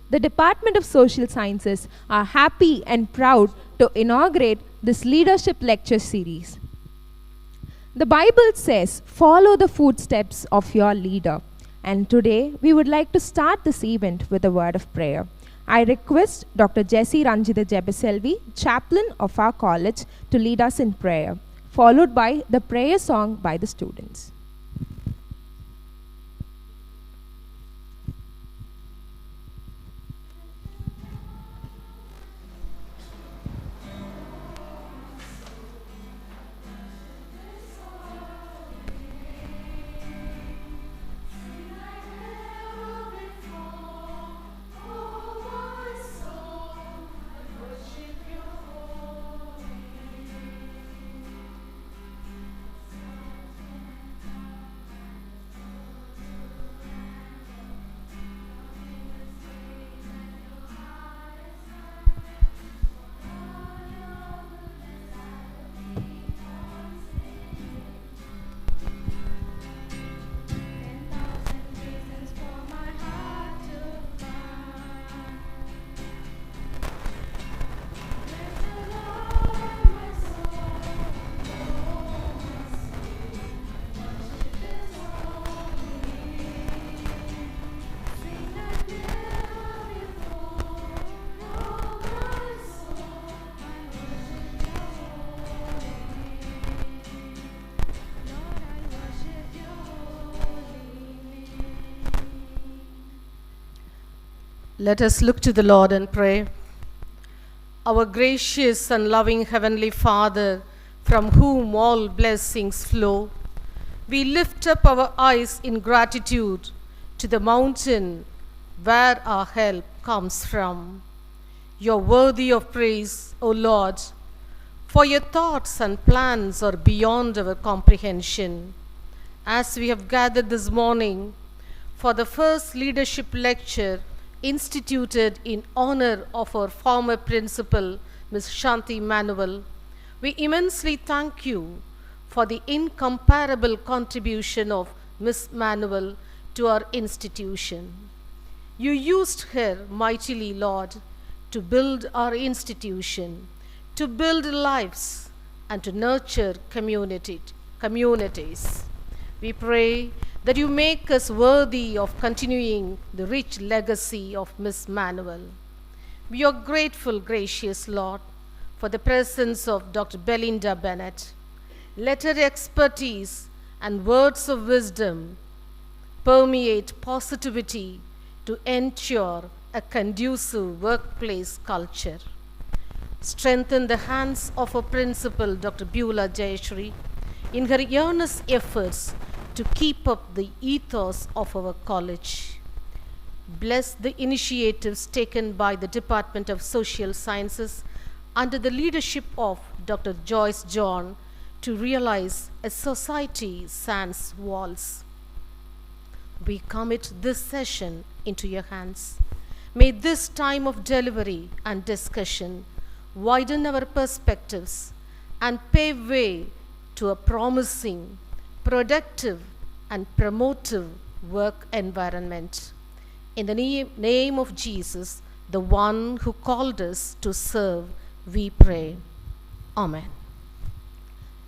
the Department of Social Sciences are happy and proud to inaugurate this leadership lecture series. The Bible says, follow the footsteps of your leader. And today, we would like to start this event with a word of prayer. I request Dr. Jessie Ranjitha Jebaselvi, chaplain of our college, to lead us in prayer, followed by the prayer song by the students. Let us look to the Lord and pray. Our gracious and loving Heavenly Father, from whom all blessings flow, we lift up our eyes in gratitude to the mountain where our help comes from. You're worthy of praise, O Lord, for your thoughts and plans are beyond our comprehension. As we have gathered this morning for the first leadership lecture instituted in honor of our former principal, Ms. Shanti Manuel, we immensely thank you for the incomparable contribution of Ms. Manuel to our institution. You used her mightily, Lord, to build our institution, to build lives, and to nurture communities. We pray that you make us worthy of continuing the rich legacy of Miss Manuel. We are grateful, gracious Lord, for the presence of Dr. Belinda Bennett. Let her expertise and words of wisdom permeate positivity to ensure a conducive workplace culture. Strengthen the hands of our principal, Dr. Beulah Jayashri, in her earnest efforts to keep up the ethos of our college. Bless the initiatives taken by the Department of Social Sciences under the leadership of Dr. Joyce John to realize a society sans walls. We commit this session into your hands. May this time of delivery and discussion widen our perspectives and pave way to a promising, productive, and promotive work environment. In the name of Jesus, the one who called us to serve, we pray. Amen.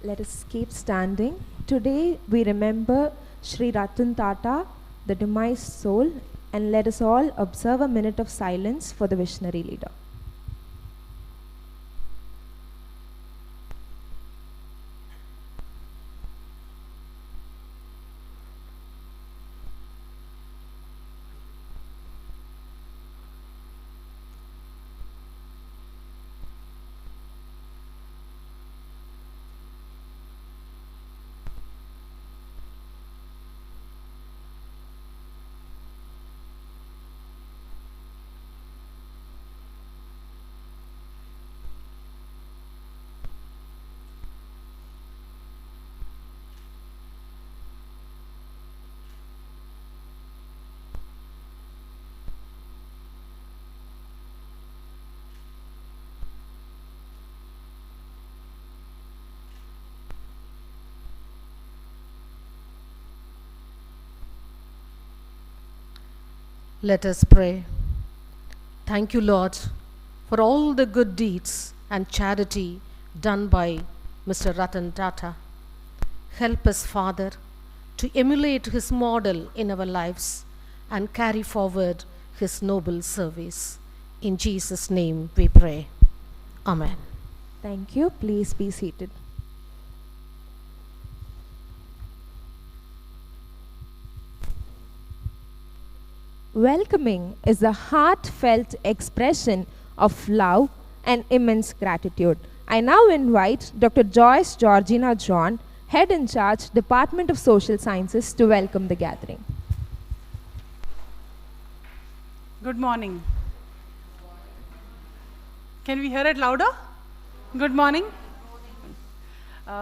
Let us keep standing. Today we remember Sri Ratan Tata, the demised soul, and let us all observe a minute of silence for the visionary leader. Let us pray. Thank you, Lord, for all the good deeds and charity done by Mr. Ratan Tata. Help us, Father, to emulate his model in our lives and carry forward his noble service. In Jesus' name we pray. Amen. Thank you. Please be seated. Welcoming is a heartfelt expression of love and immense gratitude. I now invite Dr. Joyce Georgina John, Head in Charge, Department of Social Sciences, to welcome the gathering. Good morning. Can we hear it louder? Good morning.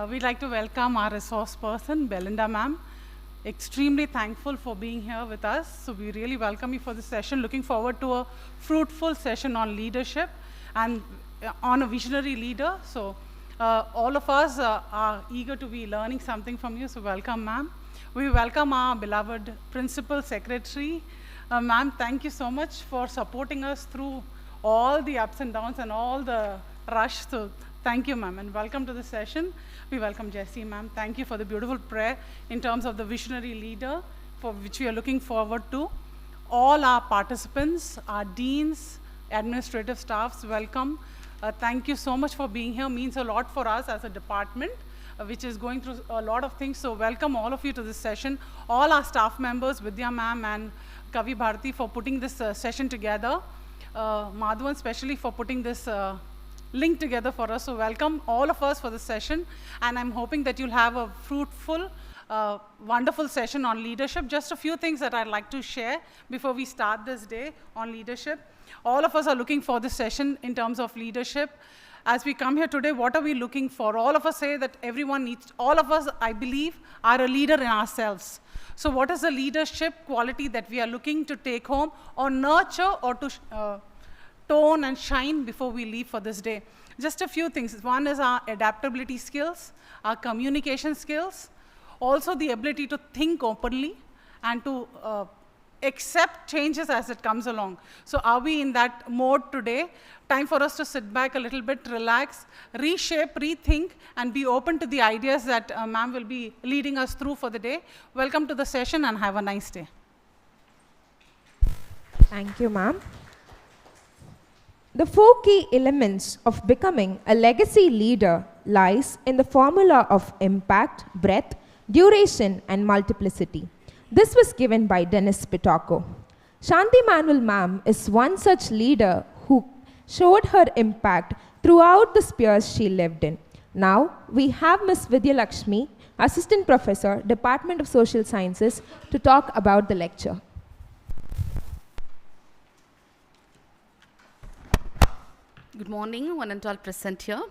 We'd like to welcome our resource person, Belinda ma'am. Extremely thankful for being here with us. So we really welcome you for this session. Looking forward to a fruitful session on leadership and on a visionary leader. So all of us are eager to be learning something from you. So welcome, ma'am. We welcome our beloved Principal Secretary. Ma'am, thank you so much for supporting us through all the ups and downs and all the rush. So thank you, ma'am, and welcome to the session. We welcome Jessie, ma'am. Thank you for the beautiful prayer in terms of the visionary leader for which we are looking forward to. All our participants, our deans, administrative staffs, welcome. Thank you so much for being here. Means a lot for us as a department, which is going through a lot of things. So welcome all of you to this session. All our staff members, Vidya ma'am and Kavi Bharati, for putting this session together. Madhavan especially for putting this link together for us. So welcome all of us for this session, and I'm hoping that you'll have a fruitful, wonderful session on leadership. Just a few things that I'd like to share before we start this day on leadership. All of us are looking for this session in terms of leadership. As we come here today, what are we looking for? All of us say that everyone needs, all of us, I believe, are a leader in ourselves. So what is the leadership quality that we are looking to take home or nurture or to tone and shine before we leave for this day? Just a few things. One is our adaptability skills, our communication skills, also the ability to think openly and to accept changes as it comes along. So are we in that mode today? Time for us to sit back a little bit, relax, reshape, rethink, and be open to the ideas that ma'am will be leading us through for the day. Welcome to the session and have a nice day. Thank you, ma'am. The 4 key elements of becoming a legacy leader lies in the formula of impact, breadth, duration, and multiplicity. This was given by Dennis Pitocco. Shanti Manuel ma'am is one such leader who showed her impact throughout the spheres she lived in. Now, we have Ms. Vidya Lakshmi, Assistant Professor, Department of Social Sciences, to talk about the lecture. Good morning, one and all present here.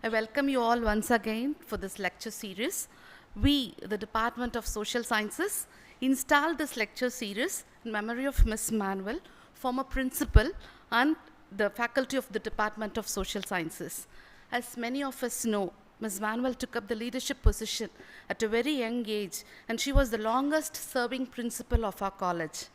I welcome you all once again for this lecture series. We, the Department of Social Sciences, installed this lecture series in memory of Ms. Manuel, former principal and the faculty of the Department of Social Sciences. As many of us know, Ms. Manuel took up the leadership position at a very young age, and she was the longest serving principal of our college.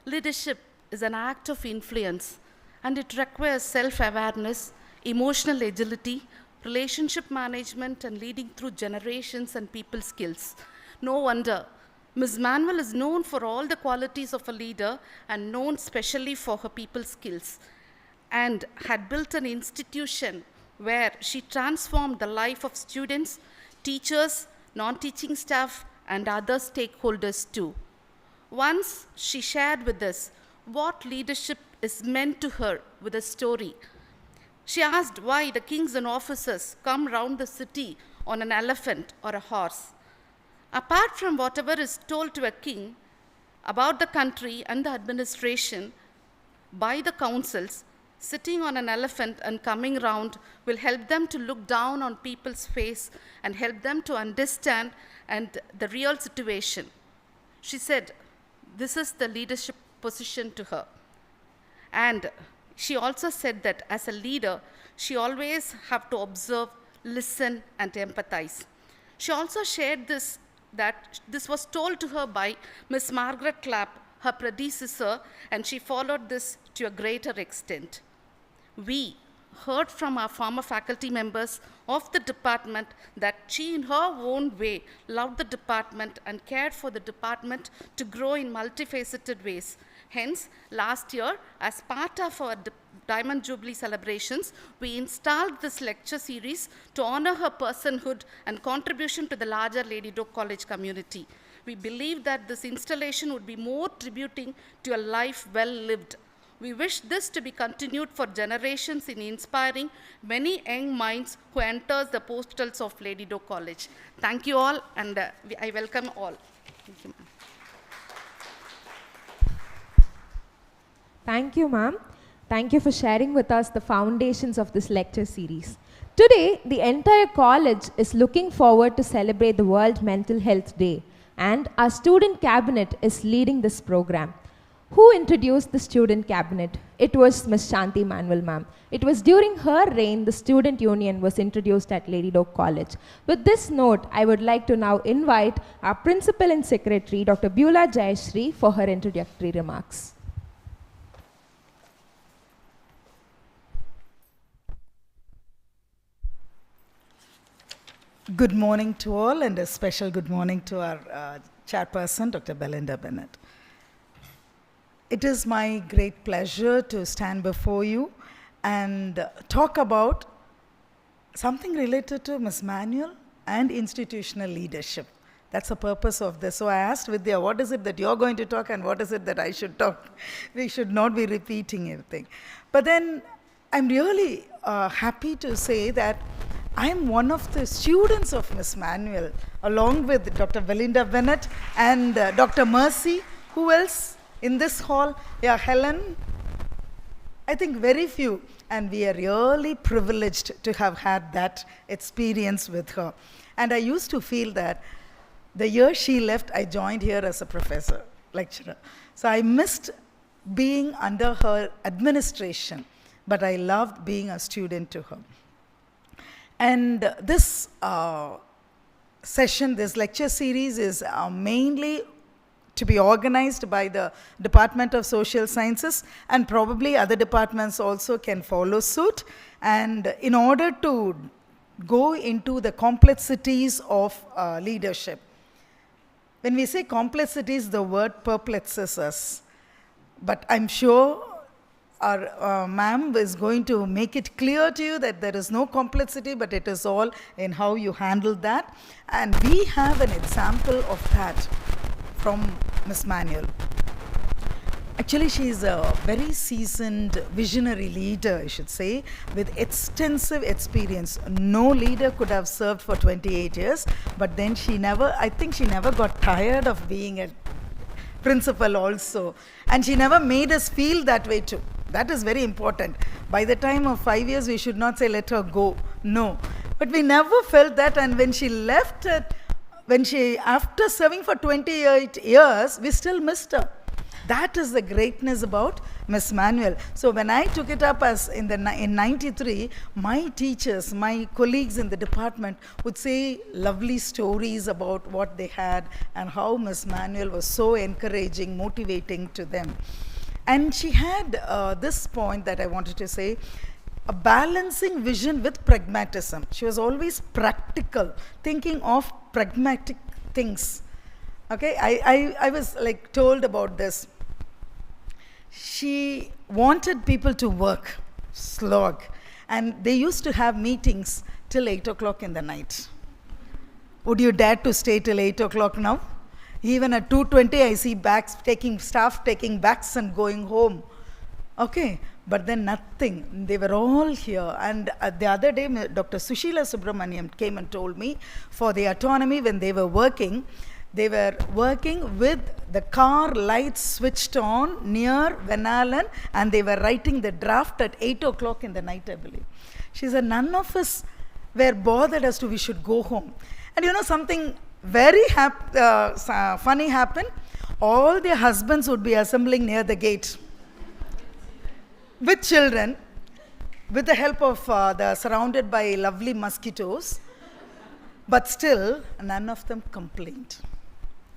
Leadership is an act of influence, and it requires self-awareness, emotional agility, relationship management, and leading through generations and people skills. No wonder Ms. Manuel is known for all the qualities of a leader and known specially for her people skills, and had built an institution where she transformed the life of students, teachers, non-teaching staff, and other stakeholders too. Once she shared with us what leadership is meant to her with a story. She asked why the kings and officers come round the city on an elephant or a horse. Apart from whatever is told to a king about the country and the administration by the councils, sitting on an elephant and coming round will help them to look down on people's face and help them to understand and the real situation. She said this is the leadership position to her. And she also said that as a leader, she always have to observe, listen, and empathize. She also shared this, that this was told to her by Miss Margaret Clapp, her predecessor, and she followed this to a greater extent. We heard from our former faculty members of the department that she, in her own way, loved the department and cared for the department to grow in multifaceted ways. Hence, last year, as part of our Diamond Jubilee celebrations, we installed this lecture series to honor her personhood and contribution to the larger Lady Doak College community. We believe that this installation would be more tributing to a life well lived. We wish this to be continued for generations in inspiring many young minds who enters the postals of Lady Doak College. Thank you all, and I welcome all. Thank you, ma'am. Thank you, ma'am. Thank you for sharing with us the foundations of this lecture series. Today, the entire college is looking forward to celebrate the World Mental Health Day, and our student cabinet is leading this program. Who introduced the student cabinet? It was Ms. Shanti Manuel, ma'am. It was during her reign the student union was introduced at Lady Doak College. With this note, I would like to now invite our principal and secretary, Dr. Beulah Jayashree, for her introductory remarks. Good morning to all, and a special good morning to our chairperson, Dr. Belinda Bennett. It is my great pleasure to stand before you and talk about something related to Ms. Manuel and institutional leadership. That's the purpose of this. So I asked Vidya, what is it that you're going to talk and what is it that I should talk? We should not be repeating everything. But then I'm really happy to say that I'm one of the students of Ms. Manuel, along with Dr. Belinda Bennett and Dr. Mercy. Who else in this hall? Yeah, Helen. I think very few. And we are really privileged to have had that experience with her. And I used to feel that the year she left, I joined here as a professor, lecturer. So I missed being under her administration, but I loved being a student to her. And this session, this lecture series is mainly to be organized by the Department of Social Sciences, and probably other departments also can follow suit. And in order to go into the complexities of leadership, when we say complexities, the word perplexes us. But I'm sure our ma'am is going to make it clear to you that there is no complexity, but it is all in how you handle that. And we have an example of that from Ms. Manuel. Actually, she is a very seasoned visionary leader, I should say, with extensive experience. No leader could have served for 28 years, but then I think she never got tired of being a principal also. And she never made us feel that way too. That is very important. By the time of 5 years, we should not say, let her go. No. But we never felt that, and when she left, after serving for 28 years, we still missed her. That is the greatness about Ms. Manuel. So when I took it up as in 93, my teachers, my colleagues in the department would say lovely stories about what they had and how Ms. Manuel was so encouraging, motivating to them. And she had this point that I wanted to say, a balancing vision with pragmatism. She was always practical, thinking of pragmatic things. Okay, I was like told about this. She wanted people to work, slog, and they used to have meetings till 8 o'clock in the night. Would you dare to stay till 8 o'clock now? Even at 2:20, I see staff taking backs and going home. Okay, but then nothing. They were all here. And the other day, Dr. Sushila Subramaniam came and told me for the autonomy, when they were working with the car lights switched on near Venalan, and they were writing the draft at 8 o'clock in the night, I believe. She said, none of us were bothered as to we should go home. And you know, something very funny happened. All their husbands would be assembling near the gate with children, with the help of surrounded by lovely mosquitoes, but still none of them complained.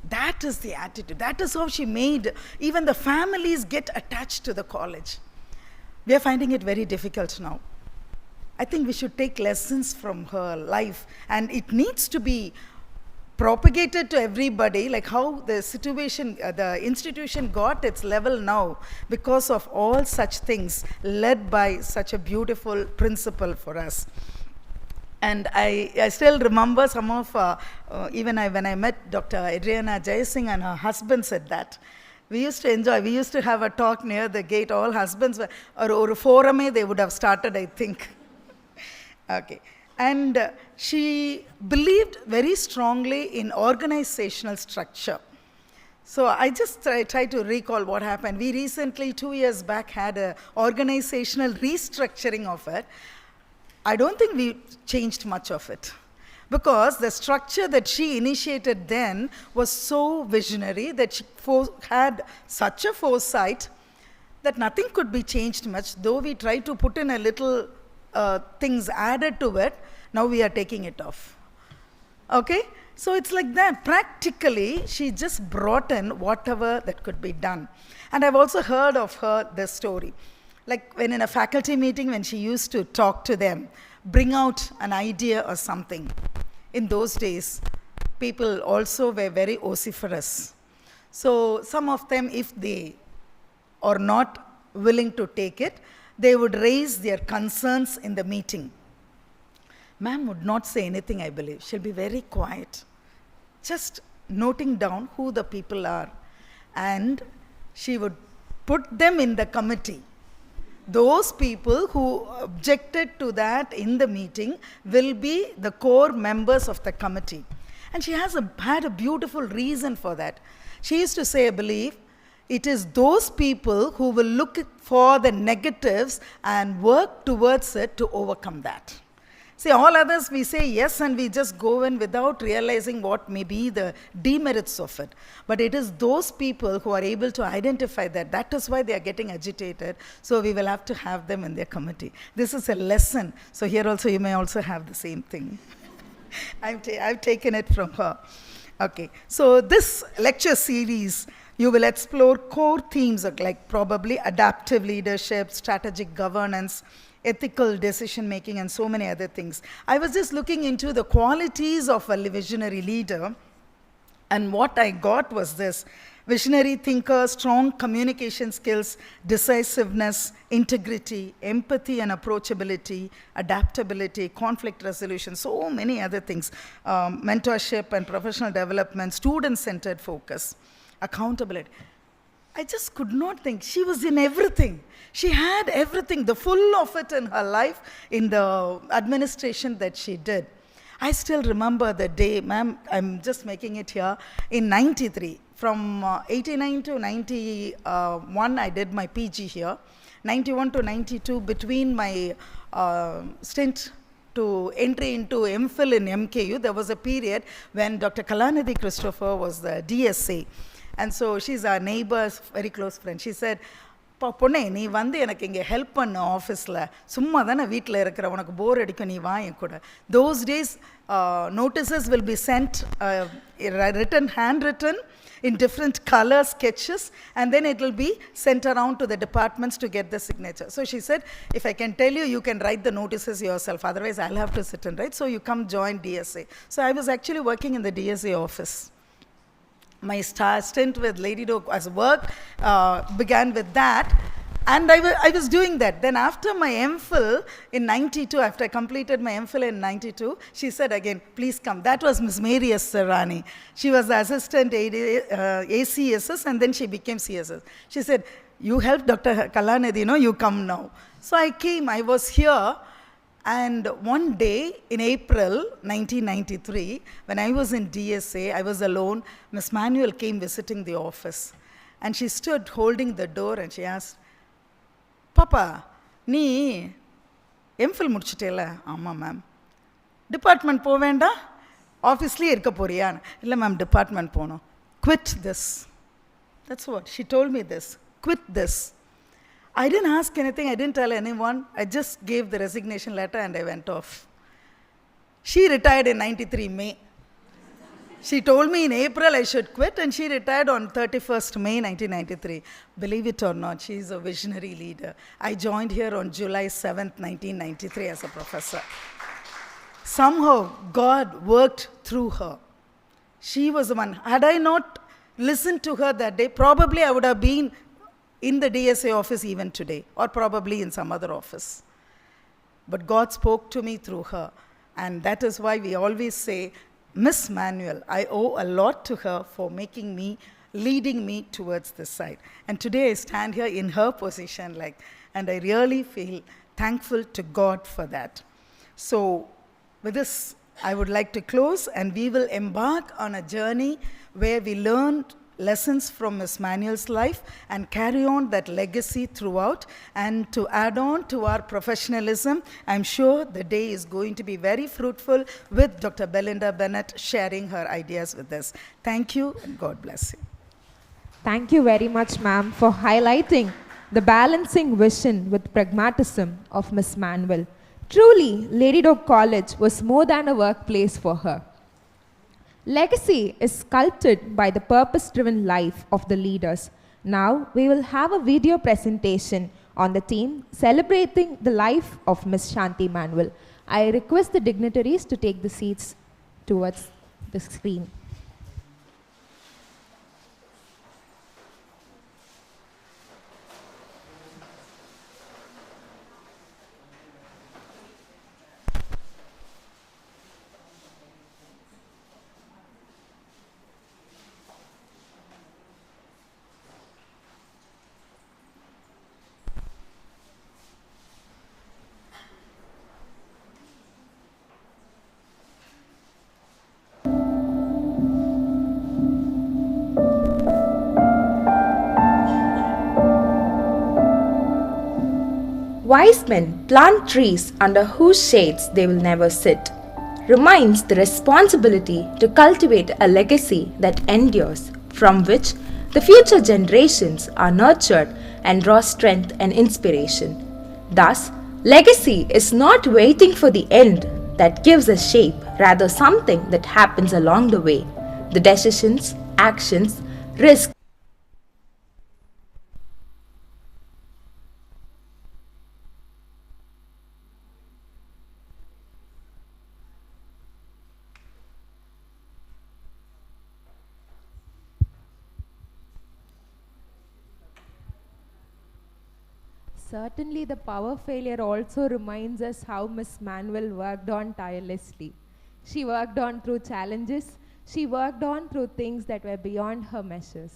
That is the attitude. That is how she made even the families get attached to the college. We are finding it very difficult now. I think we should take lessons from her life, and it needs to be propagated to everybody, like how the situation, the institution got its level now because of all such things led by such a beautiful principal for us. And I still remember some of, when I met Dr. Adriana Jayasingh and her husband said that. We used to enjoy, we used to have a talk near the gate, all husbands were, or a forum they would have started, I think. Okay. And she believed very strongly in organizational structure. So I just try to recall what happened. We recently, 2 years back, had an organizational restructuring of it. I don't think we changed much of it, because the structure that she initiated then was so visionary that she had such a foresight that nothing could be changed much, though we tried to put in a little things added to it. Now we are taking it off. Okay? So it's like that. Practically, she just brought in whatever that could be done. And I've also heard of her this story. Like when in a faculty meeting, when she used to talk to them, bring out an idea or something. In those days, people also were very vociferous. So some of them, if they are not willing to take it, they would raise their concerns in the meeting. Ma'am would not say anything, I believe. She'll be very quiet, just noting down who the people are. And she would put them in the committee. Those people who objected to that in the meeting will be the core members of the committee. And she had a beautiful reason for that. She used to say, I believe, it is those people who will look for the negatives and work towards it to overcome that. See, all others we say yes and we just go in without realizing what may be the demerits of it. But it is those people who are able to identify that. That is why they are getting agitated. So we will have to have them in their committee. This is a lesson. So here also you may also have the same thing. I've taken it from her. Okay. So this lecture series, you will explore core themes like probably adaptive leadership, strategic governance, ethical decision making, and so many other things. I was just looking into the qualities of a visionary leader, and what I got was this: visionary thinker, strong communication skills, decisiveness, integrity, empathy and approachability, adaptability, conflict resolution, so many other things, mentorship and professional development, student-centered focus, accountability. I just could not think. She was in everything. She had everything, the full of it in her life, in the administration that she did. I still remember the day, ma'am, I'm just making it here, in 93. From 89 to 91, I did my PG here. 91 to 92, between my stint to entry into MPhil in MKU, there was a period when Dr. Kalanidhi Christopher was the DSA. And so she's our neighbor, very close friend. She said, பொண்ணே நீ வந்து எனக்கு இங்கே help பண்ண ஆஃபீஸில் சும்மா தானே வீட்டில் இருக்கிற உனக்கு போர் அடிக்கும் நீ வா என் கூட. Those days notices will be sent written, handwritten in different color sketches, and then it will be sent around to the departments to get the signature. So she said, if I can tell you, you can write the notices yourself, otherwise I'll have to sit and write. So you come join DSA. So I was actually working in the DSA office. My stint with Lady Doe as work began with that, and I was doing that. Then after my MPhil in 92, after I completed my MPhil in 92, she said again, please come. That was Ms. Mary S. Sarani. She was the assistant ACSS, and then she became CSS. She said, you helped Dr. Kalanidhi, you come now. So I came, I was here. And one day in April 1993, when I was in DSA, I was alone. Ms. Manuel came visiting the office. And she stood holding the door and she asked, Papa, nee MPhil mudichittela? Amma ma'am. Department povenda? Office liye irka poriya? Illa ma'am, department pono. Quit this. That's what. She told me this. Quit this. I didn't ask anything, I didn't tell anyone. I just gave the resignation letter and I went off. She retired in 93 May. She told me in April I should quit, and she retired on 31st May 1993. Believe it or not, she is a visionary leader. I joined here on July 7th, 1993 as a professor. Somehow, God worked through her. She was the one. Had I not listened to her that day, probably I would have been in the DSA office even today, or probably in some other office. But God spoke to me through her. And that is why we always say, Miss Manuel, I owe a lot to her for leading me towards this side. And today I stand here in her position, and I really feel thankful to God for that. So with this, I would like to close, and we will embark on a journey where we learned lessons from Miss Manuel's life and carry on that legacy throughout. And to add on to our professionalism, I'm sure the day is going to be very fruitful with Dr. Belinda Bennett sharing her ideas with us. Thank you, and God bless you. Thank you very much, ma'am, for highlighting the balancing vision with pragmatism of Miss Manuel. Truly, Lady Doak College was more than a workplace for her. Legacy is sculpted by the purpose-driven life of the leaders. Now, we will have a video presentation on the theme celebrating the life of Miss Shanti Manuel. I request the dignitaries to take the seats towards the screen. Wise men plant trees under whose shades they will never sit. Reminds the responsibility to cultivate a legacy that endures, from which the future generations are nurtured and draw strength and inspiration. Thus, legacy is not waiting for the end that gives a shape, rather something that happens along the way. The decisions, actions, risks, certainly, the power failure also reminds us how Miss Manuel worked on tirelessly. She worked on through challenges, she worked on through things that were beyond her measures.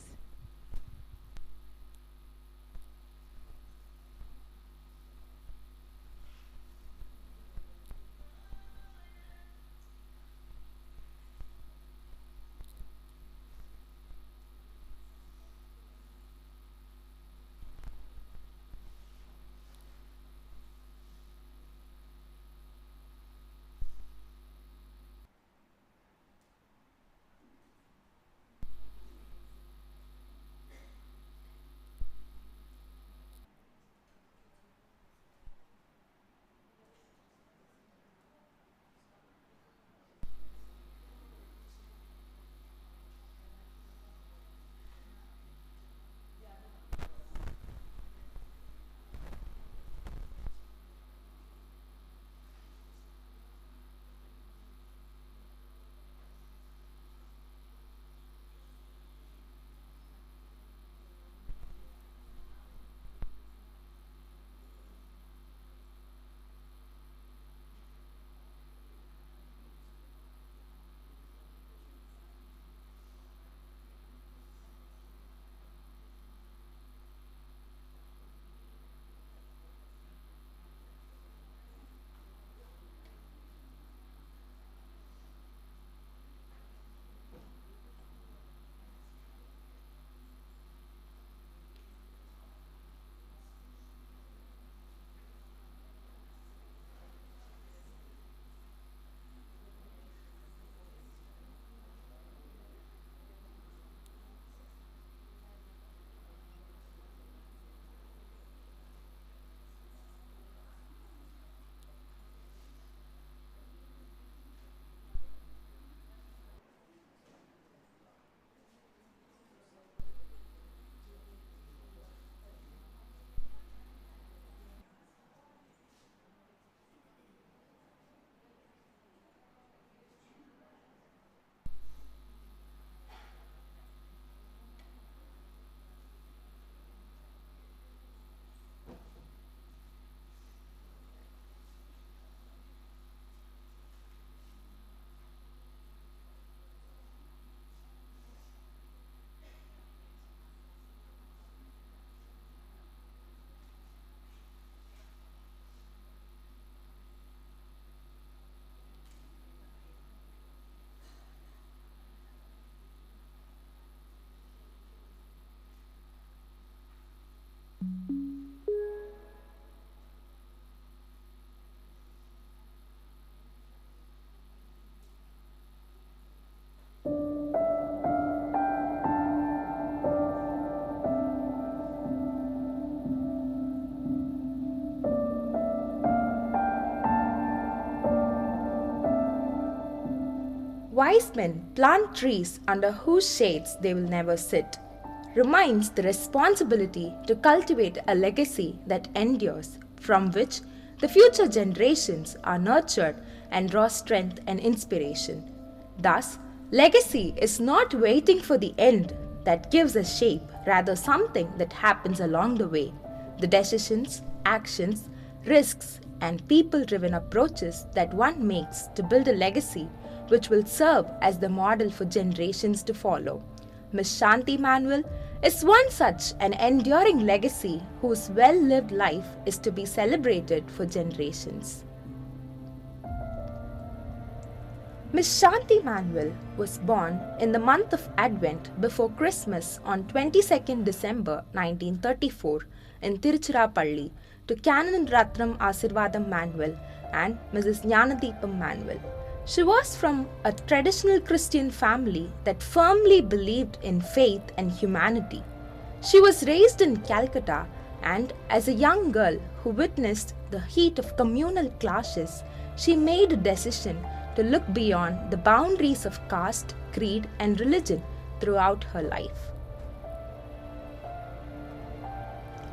Wise men plant trees under whose shades they will never sit, reminds the responsibility to cultivate a legacy that endures, from which the future generations are nurtured and draw strength and inspiration. Thus, legacy is not waiting for the end that gives a shape, rather something that happens along the way. The decisions, actions, risks, and people-driven approaches that one makes to build a legacy which will serve as the model for generations to follow. Miss Shanti Manuel is one such an enduring legacy whose well-lived life is to be celebrated for generations. Miss Shanti Manuel was born in the month of Advent before Christmas on 22nd December 1934 in Tiruchirappalli to Canon Ratnam Asirvadam Manuel and Mrs. Jnanadeepam Manuel. She was from a traditional Christian family that firmly believed in faith and humanity. She was raised in Calcutta, and as a young girl who witnessed the heat of communal clashes, she made a decision to look beyond the boundaries of caste, creed, and religion throughout her life.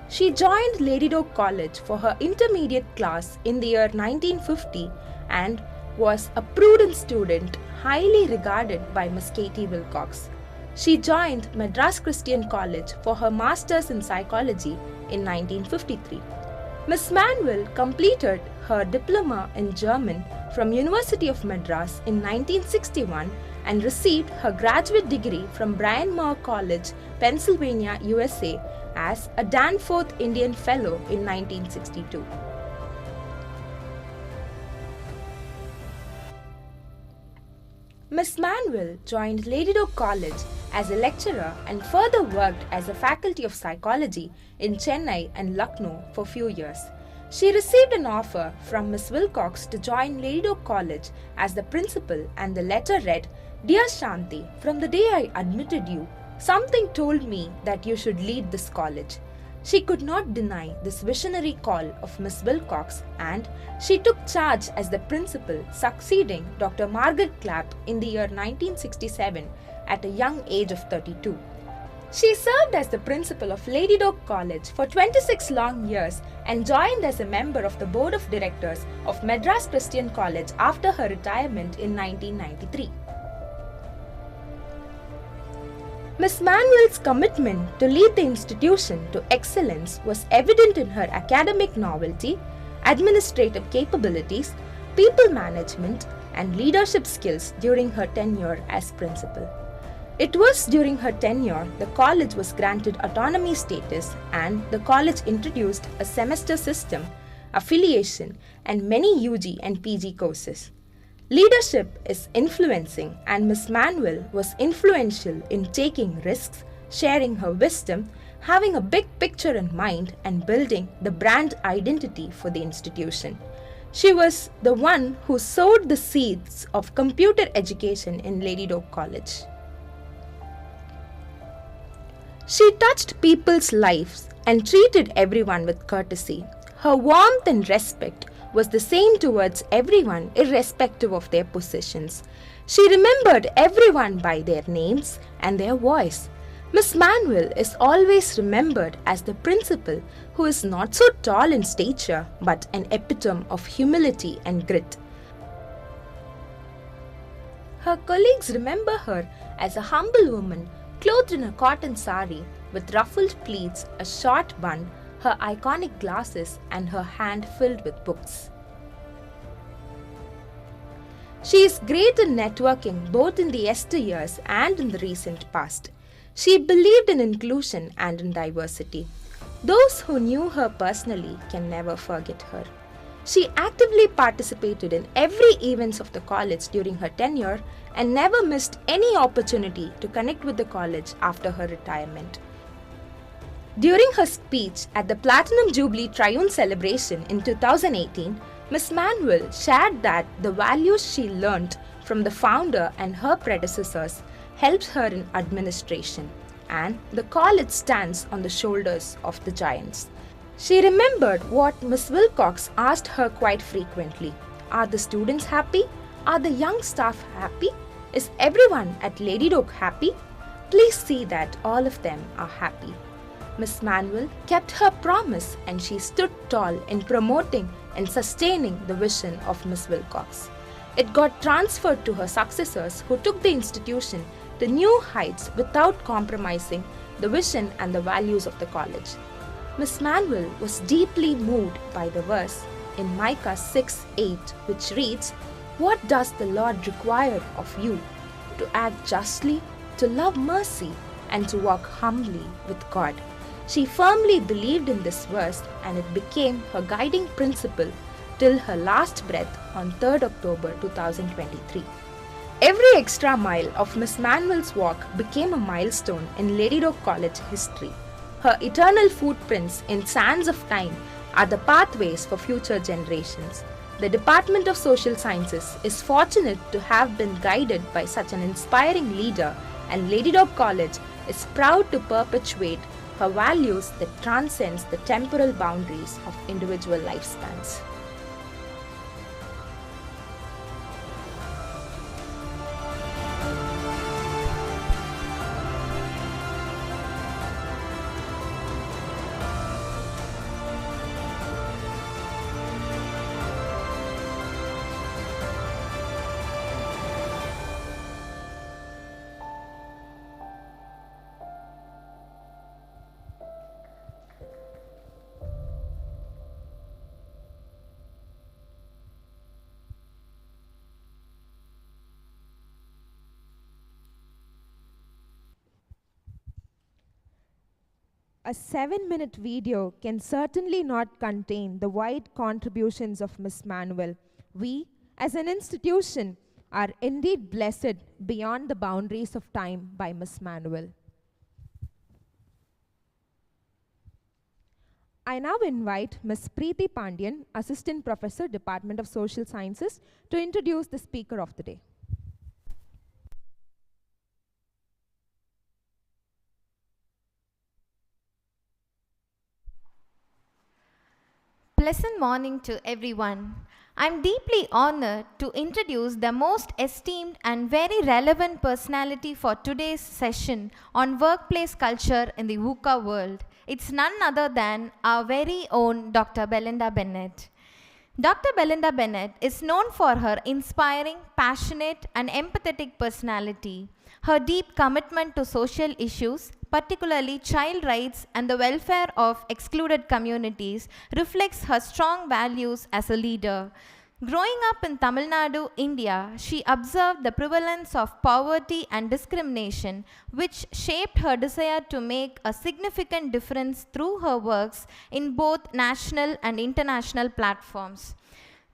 She joined Lady Doak College for her intermediate class in the year 1950 and was a prudent student highly regarded by Miss Katie Wilcox. She joined Madras Christian College for her Masters in Psychology in 1953. Miss Manuel completed her diploma in German from University of Madras in 1961 and received her graduate degree from Bryn Mawr College, Pennsylvania, USA as a Danforth Indian Fellow in 1962. Miss Manuel joined Lady Doak College as a lecturer and further worked as a faculty of psychology in Chennai and Lucknow for a few years. She received an offer from Miss Wilcox to join Lady Doak College as the principal, and the letter read, "Dear Shanti, from the day I admitted you, something told me that you should lead this college." She could not deny this visionary call of Miss Wilcox, and she took charge as the principal, succeeding Dr. Margaret Clapp in the year 1967 at a young age of 32. She served as the principal of Lady Doak College for 26 long years and joined as a member of the board of directors of Madras Christian College after her retirement in 1993. Miss Manuel's commitment to lead the institution to excellence was evident in her academic novelty, administrative capabilities, people management, and leadership skills during her tenure as principal. It was during her tenure the college was granted autonomy status, and the college introduced a semester system, affiliation, and many UG and PG courses. Leadership is influencing, and Miss Manuel was influential in taking risks, sharing her wisdom, having a big picture in mind, and building the brand identity for the institution. She was the one who sowed the seeds of computer education in Lady Doak College. She touched people's lives and treated everyone with courtesy. Her warmth and respect was the same towards everyone irrespective of their positions. She remembered everyone by their names and their voice. Miss Manuel is always remembered as the principal who is not so tall in stature but an epitome of humility and grit. Her colleagues remember her as a humble woman clothed in a cotton sari with ruffled pleats, a short bun, her iconic glasses, and her hand filled with books. She is great in networking both in the yesteryears and in the recent past. She believed in inclusion and in diversity. Those who knew her personally can never forget her. She actively participated in every event of the college during her tenure and never missed any opportunity to connect with the college after her retirement. During her speech at the Platinum Jubilee Triune celebration in 2018, Miss Manuel shared that the values she learnt from the founder and her predecessors helped her in administration, and the college stands on the shoulders of the giants. She remembered what Miss Wilcox asked her quite frequently. Are the students happy? Are the young staff happy? Is everyone at Lady Doak happy? Please see that all of them are happy. Miss Manuel kept her promise and she stood tall in promoting and sustaining the vision of Miss Wilcox. It got transferred to her successors who took the institution to new heights without compromising the vision and the values of the college. Miss Manuel was deeply moved by the verse in Micah 6:8, which reads, "What does the Lord require of you? To act justly, to love mercy, and to walk humbly with God." She firmly believed in this verse and it became her guiding principle till her last breath on 3rd October 2023. Every extra mile of Miss Manuel's walk became a milestone in Lady Doak College history. Her eternal footprints in sands of time are the pathways for future generations. The Department of Social Sciences is fortunate to have been guided by such an inspiring leader, and Lady Doak College is proud to perpetuate her values that transcends the temporal boundaries of individual lifespans. A 7-minute video can certainly not contain the wide contributions of Miss Manuel. We, as an institution, are indeed blessed beyond the boundaries of time by Miss Manuel. I now invite Ms. Preeti Pandian, Assistant Professor, Department of Social Sciences, to introduce the speaker of the day. Pleasant morning to everyone. I'm deeply honored to introduce the most esteemed and very relevant personality for today's session on workplace culture in the VUCA world. It's none other than our very own Dr. Belinda Bennett. Dr. Belinda Bennett is known for her inspiring, passionate, and empathetic personality. Her deep commitment to social issues, particularly child rights and the welfare of excluded communities, reflects her strong values as a leader. Growing up in Tamil Nadu, India, she observed the prevalence of poverty and discrimination, which shaped her desire to make a significant difference through her works in both national and international platforms.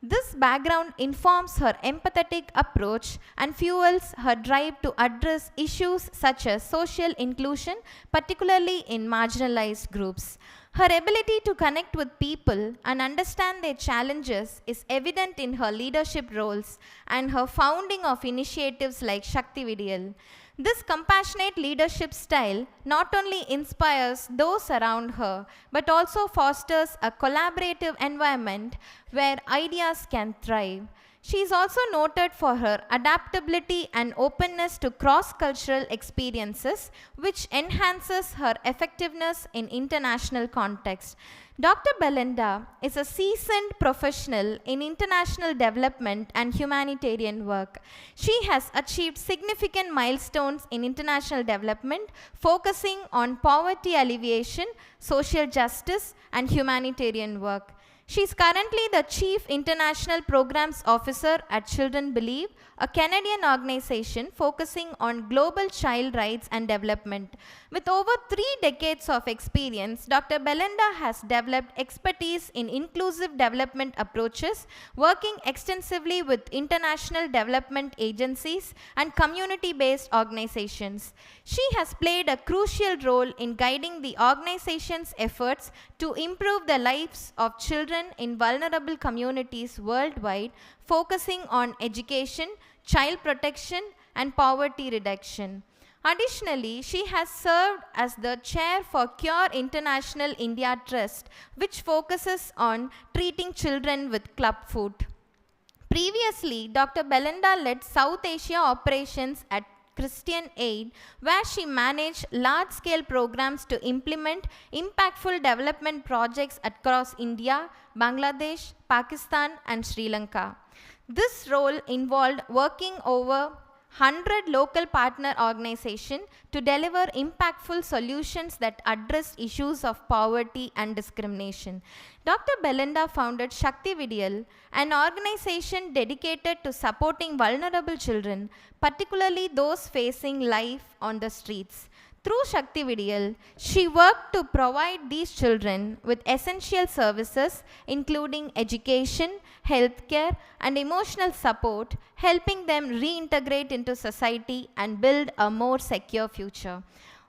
This background informs her empathetic approach and fuels her drive to address issues such as social inclusion, particularly in marginalized groups. Her ability to connect with people and understand their challenges is evident in her leadership roles and her founding of initiatives like Shakti Vidiyal. This compassionate leadership style not only inspires those around her, but also fosters a collaborative environment where ideas can thrive. She is also noted for her adaptability and openness to cross-cultural experiences, which enhances her effectiveness in international context. Dr. Belinda is a seasoned professional in international development and humanitarian work. She has achieved significant milestones in international development, focusing on poverty alleviation, social justice, and humanitarian work. She is currently the Chief International Programs Officer at Children Believe, a Canadian organization focusing on global child rights and development. With over 3 decades of experience, Dr. Belinda has developed expertise in inclusive development approaches, working extensively with international development agencies and community-based organizations. She has played a crucial role in guiding the organization's efforts to improve the lives of children in vulnerable communities worldwide, focusing on education, child protection, and poverty reduction. Additionally, she has served as the chair for Cure International India Trust, which focuses on treating children with club foot. Previously, Dr. Belinda led South Asia operations at Christian Aid, where she managed large-scale programs to implement impactful development projects across India, Bangladesh, Pakistan, and Sri Lanka. This role involved working over 100 local partner organizations to deliver impactful solutions that address issues of poverty and discrimination. Dr. Belinda founded Shakti Vidyal, an organization dedicated to supporting vulnerable children, particularly those facing life on the streets. Through Shakti Vidyal, she worked to provide these children with essential services including education, healthcare, and emotional support, helping them reintegrate into society and build a more secure future.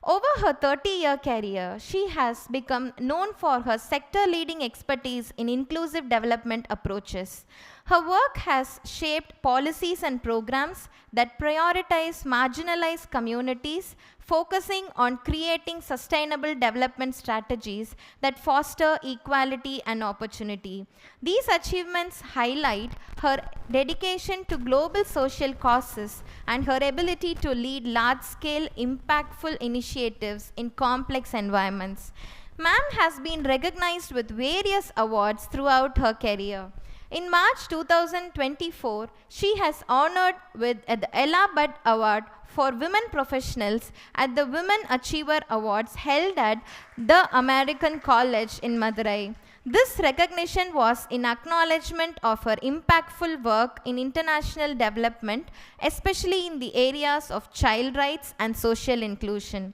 Over her 30-year career, she has become known for her sector-leading expertise in inclusive development approaches. Her work has shaped policies and programs that prioritize marginalized communities, focusing on creating sustainable development strategies that foster equality and opportunity. These achievements highlight her dedication to global social causes and her ability to lead large-scale, impactful initiatives in complex environments. Ma'am has been recognized with various awards throughout her career. In March 2024, she has honored with the Ella Budd Award for Women Professionals at the Women Achiever Awards held at the American College in Madurai. This recognition was in acknowledgement of her impactful work in international development, especially in the areas of child rights and social inclusion.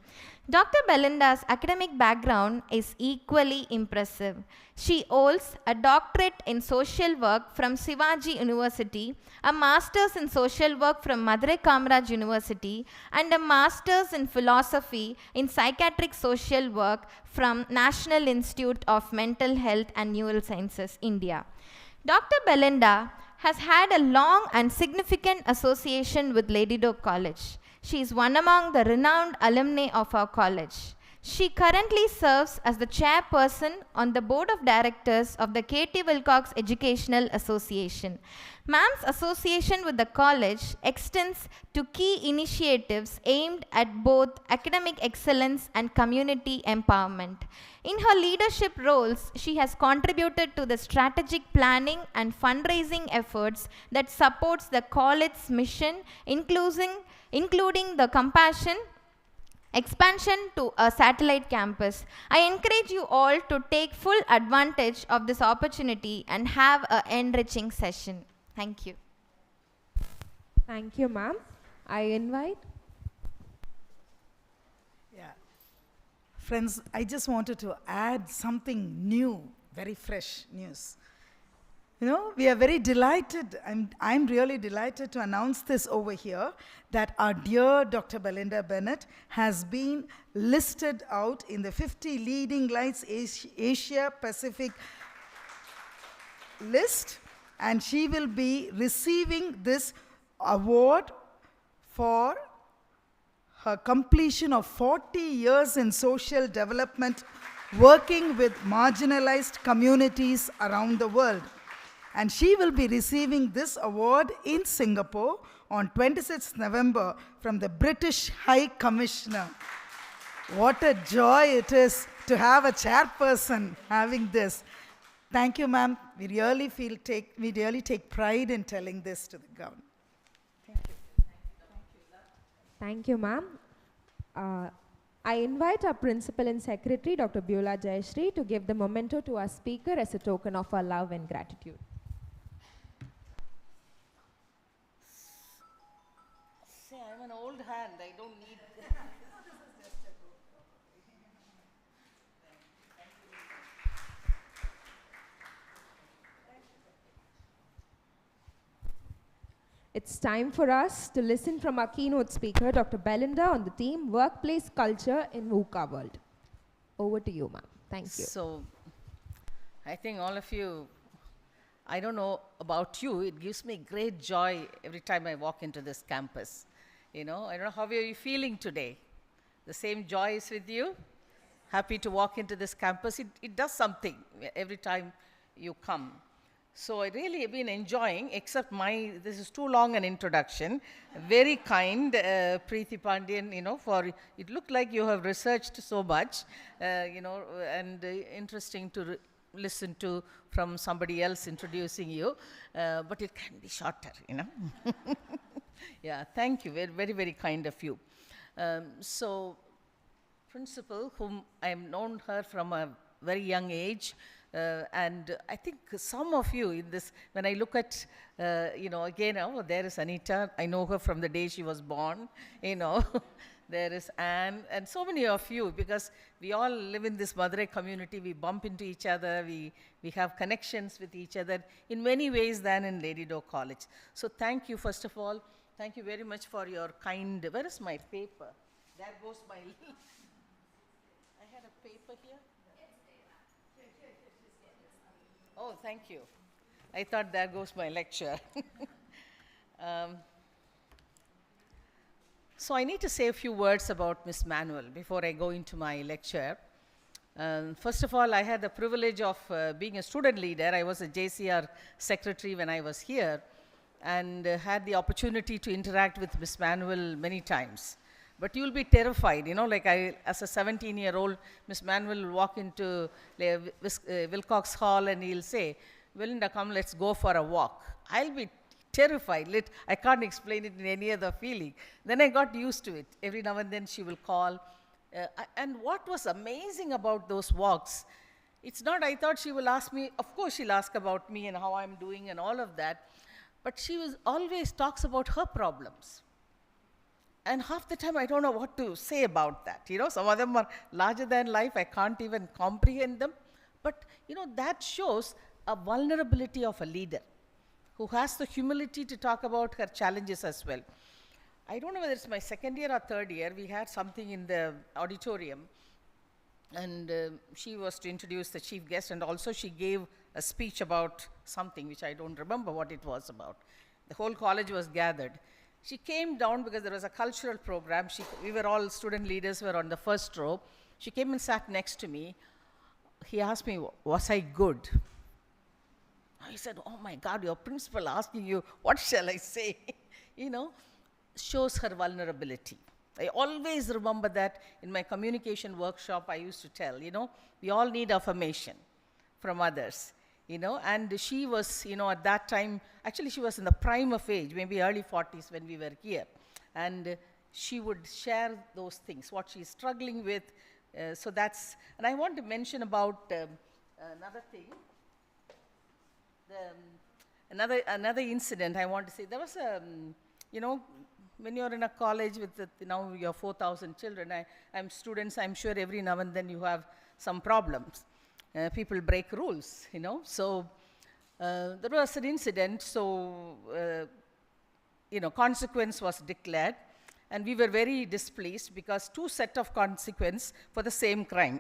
Dr. Belinda's academic background is equally impressive. She holds a doctorate in social work from Shivaji University, a master's in social work from Madurai Kamaraj University, and a master's in philosophy in psychiatric social work from National Institute of Mental Health and Neurosciences, India. Dr. Belinda has had a long and significant association with Lady Doak College. She is one among the renowned alumni of our college. She currently serves as the chairperson on the board of directors of the K.T. Wilcox Educational Association. Ma'am's association with the college extends to key initiatives aimed at both academic excellence and community empowerment. In her leadership roles, she has contributed to the strategic planning and fundraising efforts that supports the college's mission, including the compassion expansion to a satellite campus. I encourage you all to take full advantage of this opportunity and have an enriching session. Thank you. Thank you, ma'am. I invite. Yeah. Friends, I just wanted to add something new, very fresh news. You know, we are very delighted, I'm really delighted to announce this over here, that our dear Dr. Belinda Bennett has been listed out in the 50 leading lights Asia Pacific list, and she will be receiving this award for her completion of 40 years in social development, working with marginalized communities around the world. And she will be receiving this award in Singapore on 26th November from the British High Commissioner. What a joy it is to have a chairperson having this. Thank you, ma'am. We really take pride in telling this to the government. Thank you, ma'am. I invite our Principal and Secretary, Dr. Beulah Jayashree, to give the memento to our speaker as a token of our love and gratitude. Say, I'm an old hand. I don't need. It's time for us to listen from our keynote speaker, Dr. Belinda, on the theme Workplace Culture in VUCA World. Over to you, ma'am. Thank you. So, I think all of you, I don't know about you, it gives me great joy every time I walk into this campus. You know, I don't know how are you feeling today. The same joy is with you? Happy to walk into this campus. It does something every time you come. So I really have been enjoying, except this is too long an introduction. Very kind, Preeti Pandian, it looked like you have researched so much, and interesting to listen to from somebody else introducing you, but it can be shorter, Yeah, thank you, very, very, very kind of you. So, principal, whom I have known her from a very young age, and I think some of you in this, when I look at, again, there is Anita. I know her from the day she was born, There is Anne, and so many of you, because we all live in this Madurai community. We bump into each other. We have connections with each other in many ways than in Lady Doe College. So thank you, first of all. Thank you very much for your kind, where is my paper? There goes my, I had a paper here. Oh, thank you. I thought there goes my lecture. So I need to say a few words about Miss Manuel before I go into my lecture. First of all, I had the privilege of being a student leader. I was a JCR secretary when I was here, and had the opportunity to interact with Miss Manuel many times. But you'll be terrified, as a 17-year-old, Miss Manuel will walk into Wilcox Hall and he'll say, Belinda, come, let's go for a walk. I'll be terrified. I can't explain it in any other feeling. Then I got used to it. Every now and then she will call. And what was amazing about those walks, it's not, I thought she will ask me, of course she'll ask about me and how I'm doing and all of that, but she always talks about her problems. And half the time I don't know what to say about that. Some of them are larger than life. I can't even comprehend them. But, that shows a vulnerability of a leader who has the humility to talk about her challenges as well. I don't know whether it's my second year or third year. We had something in the auditorium, and she was to introduce the chief guest, and also she gave a speech about something which I don't remember what it was about. The whole college was gathered. She came down because there was a cultural program. We were all student leaders, were on the first row. She came and sat next to me. He asked me, was I good? I said, oh my God, your principal asking you, what shall I say? Shows her vulnerability. I always remember that in my communication workshop. I used to tell, we all need affirmation from others. And she was, at that time, actually she was in the prime of age, maybe early 40s when we were here. And she would share those things, what she's struggling with. And I want to mention about another thing. Another incident I want to say. There was when you're in a college with your 4,000 children, I'm students, I'm sure every now and then you have some problems. People break rules, So there was an incident, so, consequence was declared, and we were very displeased because 2 sets of consequence for the same crime.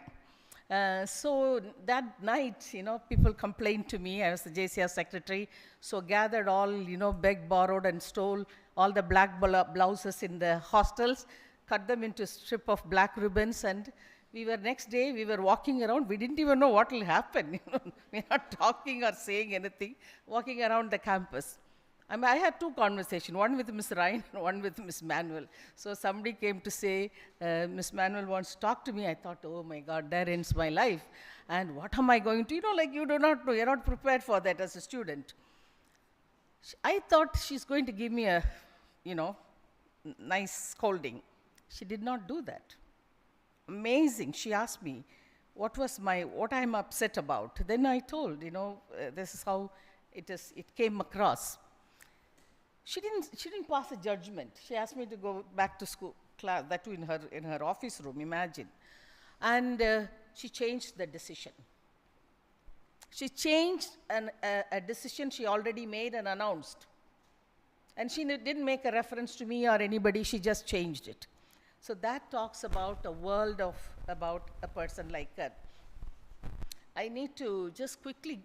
So that night, people complained to me. I was the JCR secretary, so gathered all, begged, borrowed, and stole all the black blouses in the hostels, cut them into a strip of black ribbons, and next day, we were walking around. We didn't even know what will happen. We're not talking or saying anything, walking around the campus. I had 2 conversations, one with Ms. Ryan and one with Ms. Manuel. So somebody came to say, Ms. Manuel wants to talk to me. I thought, oh my God, there ends my life. And what am I going to, you do not know, you're not prepared for that as a student. I thought she's going to give me a, nice scolding. She did not do that. Amazing. She asked me, what I'm upset about. Then I told, this is how it came across. She didn't pass a judgment. She asked me to go back to school class, that too in her office room, imagine. And she changed the decision. She changed a decision she already made and announced. And she didn't make a reference to me or anybody, she just changed it. So that talks about a world about a person like her. I need to just quickly,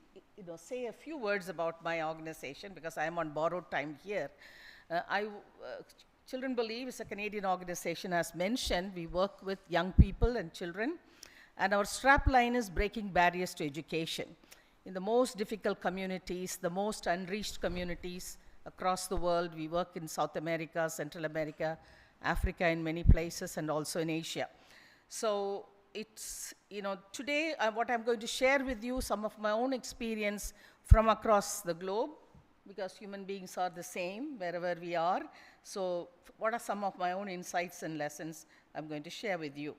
say a few words about my organization because I am on borrowed time here. Children Believe is a Canadian organization. As mentioned, we work with young people and children, and our strap line is breaking barriers to education. in the most difficult communities, the most unreached communities across the world. We work in South America, Central America, Africa, in many places, and also in Asia. So it's, today what I'm going to share with you some of my own experience from across the globe, because human beings are the same wherever we are. So what are some of my own insights and lessons I'm going to share with you?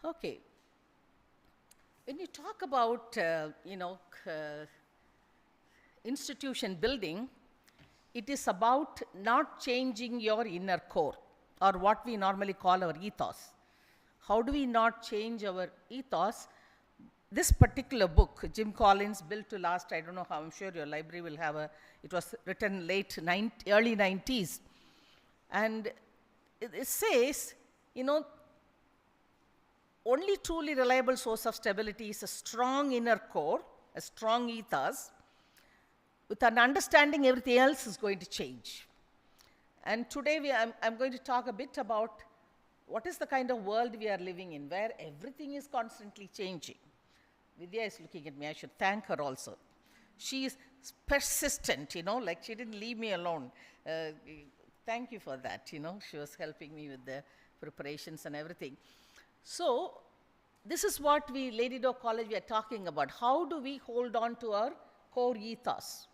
Okay. When you talk about, institution building, it is about not changing your inner core, or what we normally call our ethos. How do we not change our ethos? This particular book, Jim Collins, Built to Last, I don't know how, I'm sure your library will have it was written early 90s. And it says, only truly reliable source of stability is a strong inner core, a strong ethos. With an understanding, everything else is going to change. And today I'm going to talk a bit about what is the kind of world we are living in, where everything is constantly changing. Vidya is looking at me, I should thank her also. She is persistent, like she didn't leave me alone. Thank you for that, she was helping me with the preparations and everything. So this is what Lady Doe College, we are talking about. How do we hold on to our core ethos?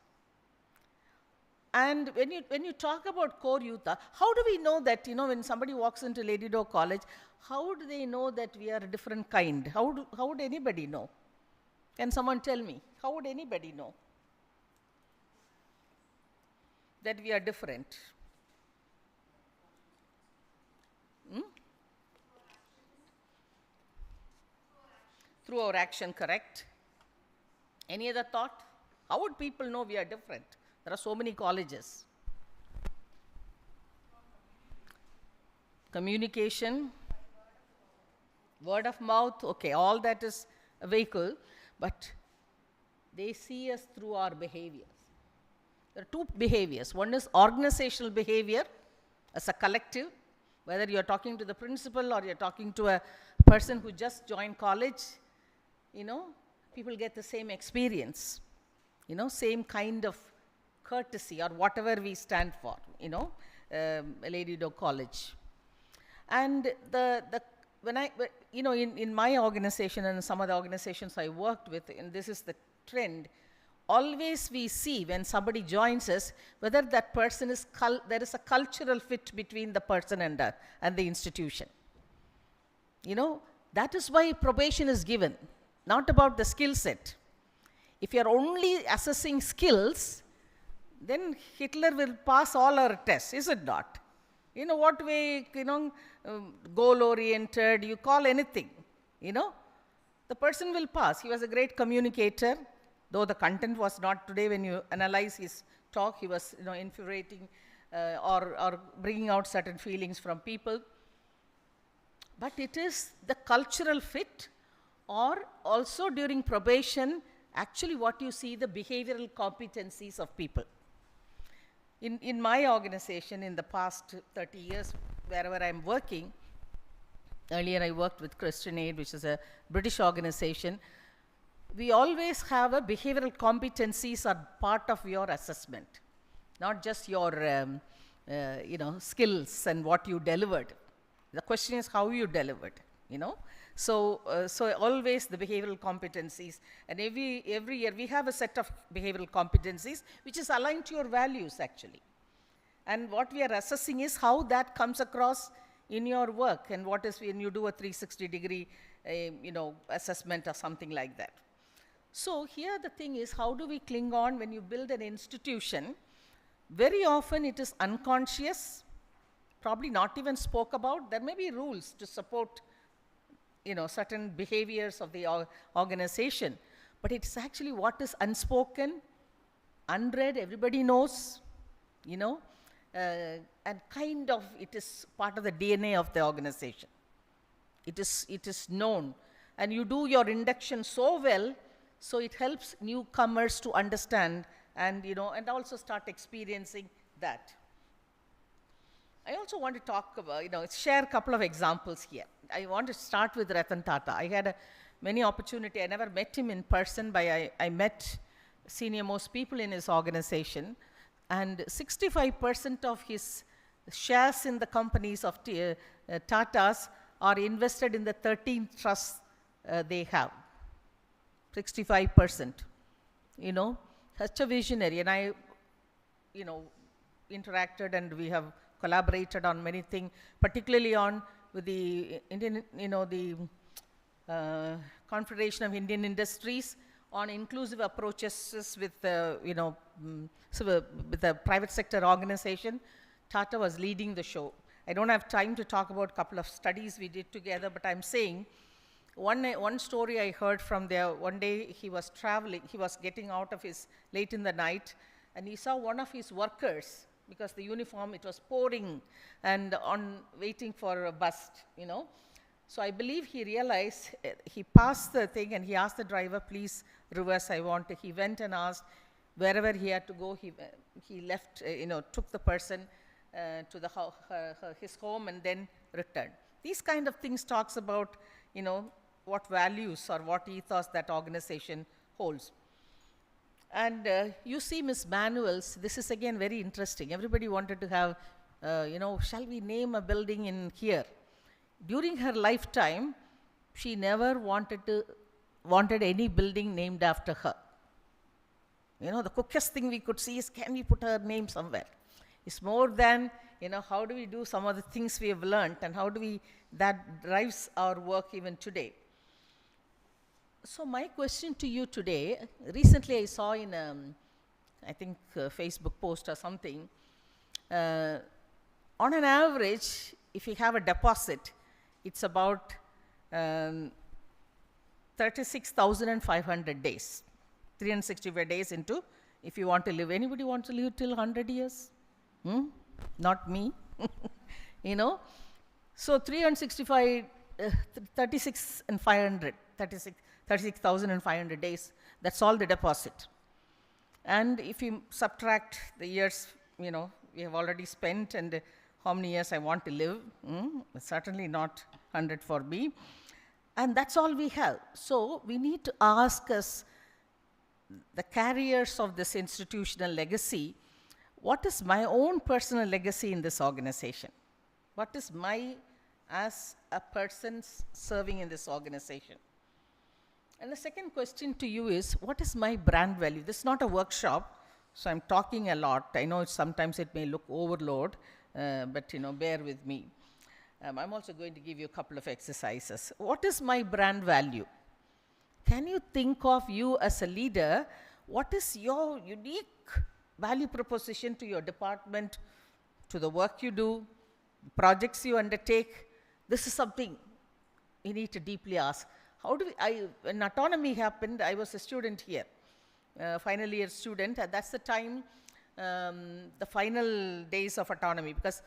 And when you talk about core ethos, how do we know that, when somebody walks into Lady Doe College, how do they know that we are a different kind? How would anybody know? Can someone tell me? How would anybody know that we are different? Through our action, correct? Any other thought? How would people know we are different? There are so many colleges. Communication, word of mouth, okay, all that is a vehicle, but they see us through our behaviors. There are two behaviors. One is organizational behavior as a collective, whether you're talking to the principal or you're talking to a person who just joined college, people get the same experience, same kind of courtesy or whatever we stand for, Lady Doe College. And in my organization and some of the organizations I worked with, and this is the trend, always we see when somebody joins us, whether that person there is a cultural fit between the person and the institution. That is why probation is given, not about the skill set. If you're only assessing skills, then Hitler will pass all our tests, is it not? What way, goal-oriented, you call anything, the person will pass. He was a great communicator, though the content was not today. When you analyze his talk, he was, infuriating or bringing out certain feelings from people. But it is the cultural fit, or also during probation, actually what you see, the behavioral competencies of people. In my organization, in the past 30 years, wherever I'm working, earlier I worked with Christian Aid, which is a British organization. We always have a behavioral competencies are part of your assessment, not just your skills and what you delivered. The question is how you delivered, So always the behavioral competencies, and every year we have a set of behavioral competencies which is aligned to your values actually. And what we are assessing is how that comes across in your work, and what is when you do a 360-degree assessment or something like that. So here the thing is, how do we cling on when you build an institution? Very often it is unconscious, probably not even spoke about. There may be rules to support certain behaviors of the organization, but it's actually what is unspoken, unread, everybody knows, and kind of it is part of the DNA of the organization. It is known, and you do your induction so well, so it helps newcomers to understand and and also start experiencing that. I also want to talk about, share a couple of examples here. I want to start with Ratan Tata. I had a many opportunity. I never met him in person, but I met senior most people in his organization. And 65% of his shares in the companies of Tata's are invested in the 13 trusts they have. 65%, you know, such a visionary. And I, you know, interacted and we have collaborated on many things, particularly on with the Indian, you know, the Confederation of Indian Industries on inclusive approaches with, you know, with the private sector organization. Tata was leading the show. I don't have time to talk about a couple of studies we did together, but I'm saying one story I heard from there. One day he was traveling, he was getting out of his late in the night, and he saw one of his workers, because the uniform, it was pouring and on waiting for a bus, you know. So I believe he realized, he passed the thing and he asked the driver, please reverse, I want to. He went and asked wherever he had to go, he left, you know, took the person to his home and then returned. These kind of things talks about, you know, what values or what ethos that organization holds. And you see Miss Manuel's, this is again very interesting. Everybody wanted to have, you know, shall we name a building in here? During her lifetime, she never wanted any building named after her. You know, the quickest thing we could see is, can we put her name somewhere? It's more than, you know, how do we do some of the things we have learned and how do we, that drives our work even today. So my question to you today, recently I saw in, I think Facebook post or something, on an average, if you have a deposit, it's about 36,500 days, 365 days into, if you want to live. Anybody want to live till 100 years? Not me, you know. So 365, 36,500 days, that's all the deposit. And if you subtract the years, you know, we have already spent and how many years I want to live, certainly not 100 for me. And that's all we have. So we need to ask us, the carriers of this institutional legacy, what is my own personal legacy in this organization? What is my, as a person serving in this organization? And the second question to you is, what is my brand value? This is not a workshop, so I'm talking a lot. I know sometimes it may look overload, but, you know, bear with me. I'm also going to give you a couple of exercises. What is my brand value? Can you think of you as a leader? What is your unique value proposition to your department, to the work you do, projects you undertake? This is something we need to deeply ask. How do we, when autonomy happened, I was a student here, final year student, and that's the time, the final days of autonomy, because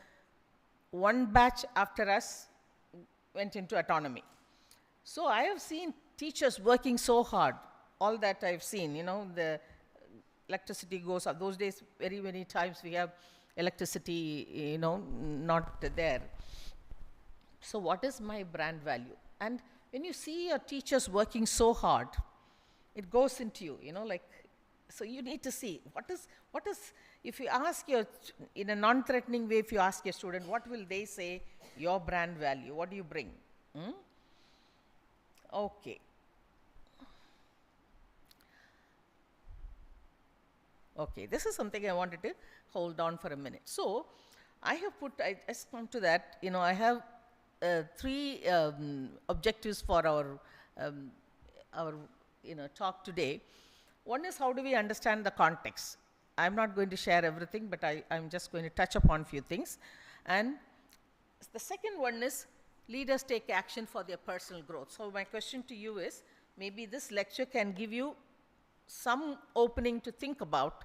one batch after us went into autonomy. So I have seen teachers working so hard, all that I've seen, you know, the electricity goes up. Those days, very many times we have electricity, you know, not there. So what is my brand value? And when you see your teachers working so hard, it goes into you, you know, like, so you need to see, what is, if you ask your, in a non-threatening way, if you ask your student, what will they say, your brand value, what do you bring? Okay. Okay, this is something I wanted to hold on for a minute. So, I have put, I just come to that, you know, I have 3 objectives for our you know, talk today. One is, how do we understand the context? I'm not going to share everything, but I'm just going to touch upon a few things. And the second one is, leaders take action for their personal growth. So my question to you is, maybe this lecture can give you some opening to think about,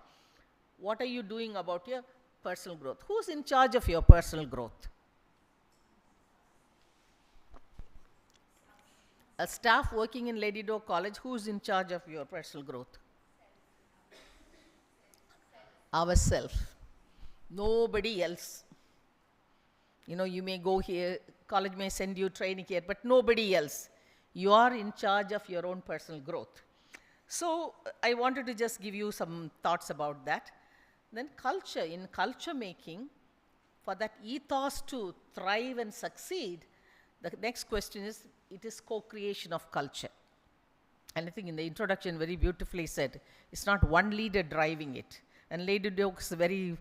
what are you doing about your personal growth? Who's in charge of your personal growth? A staff working in Lady Doe College, who's in charge of your personal growth? Ourselves. Nobody else. You know, you may go here, college may send you training here, but nobody else. You are in charge of your own personal growth. So I wanted to just give you some thoughts about that. Then culture, in culture making, for that ethos to thrive and succeed, the next question is, it is co-creation of culture. And I think in the introduction very beautifully said, it's not one leader driving it. And Lady Duke is very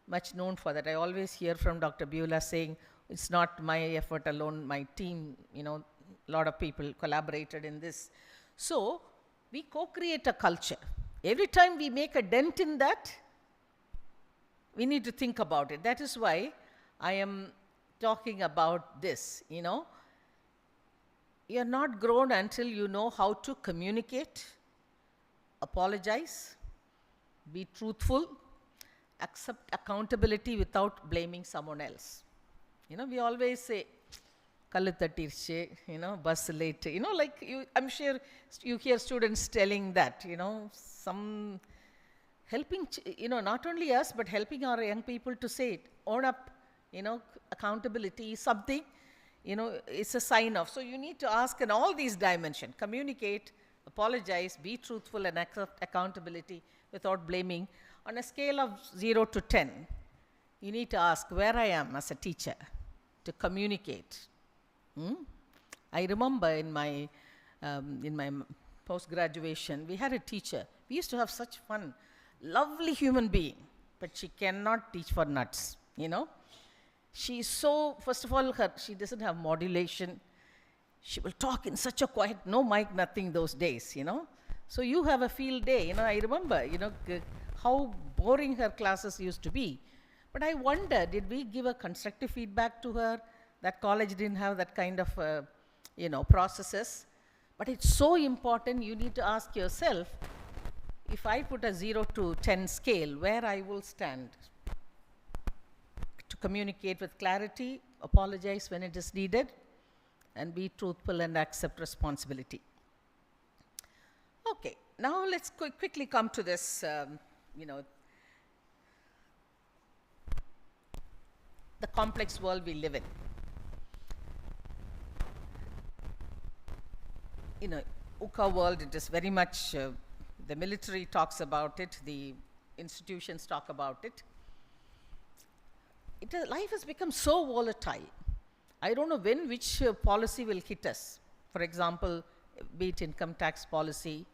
much known for that. I always hear from Dr. Beulah saying, it's not my effort alone, my team, a lot of people collaborated in this. So we co-create a culture. Every time we make a dent in that, we need to think about it. That is why I am talking about this, You're not grown until you know how to communicate, apologize, be truthful, accept accountability without blaming someone else. We always say, Kallu bus late, I'm sure you hear students telling that, some helping, not only us, but helping our young people to say it, own up, accountability is something, it's a sign of. So you need to ask in all these dimensions, communicate, apologize, be truthful, and accept accountability without blaming. On a scale of 0 to 10, you need to ask where I am as a teacher to communicate. I remember in my post-graduation, we had a teacher. We used to have such fun, lovely human being, but she cannot teach for nuts, She's so, first of all, she doesn't have modulation. She will talk in such a quiet, no mic, nothing those days, So you have a field day, I remember, how boring her classes used to be. But I wonder, did we give a constructive feedback to her? That college didn't have that kind of, processes. But it's so important, you need to ask yourself, if I put a 0 to 10 scale, where I will stand? To communicate with clarity, apologize when it is needed, and be truthful and accept responsibility. Okay, now let's quickly come to this, the complex world we live in. UCA world, it is very much, the military talks about it, the institutions talk about it. Life has become so volatile. I don't know which policy will hit us. For example, be it income tax policy.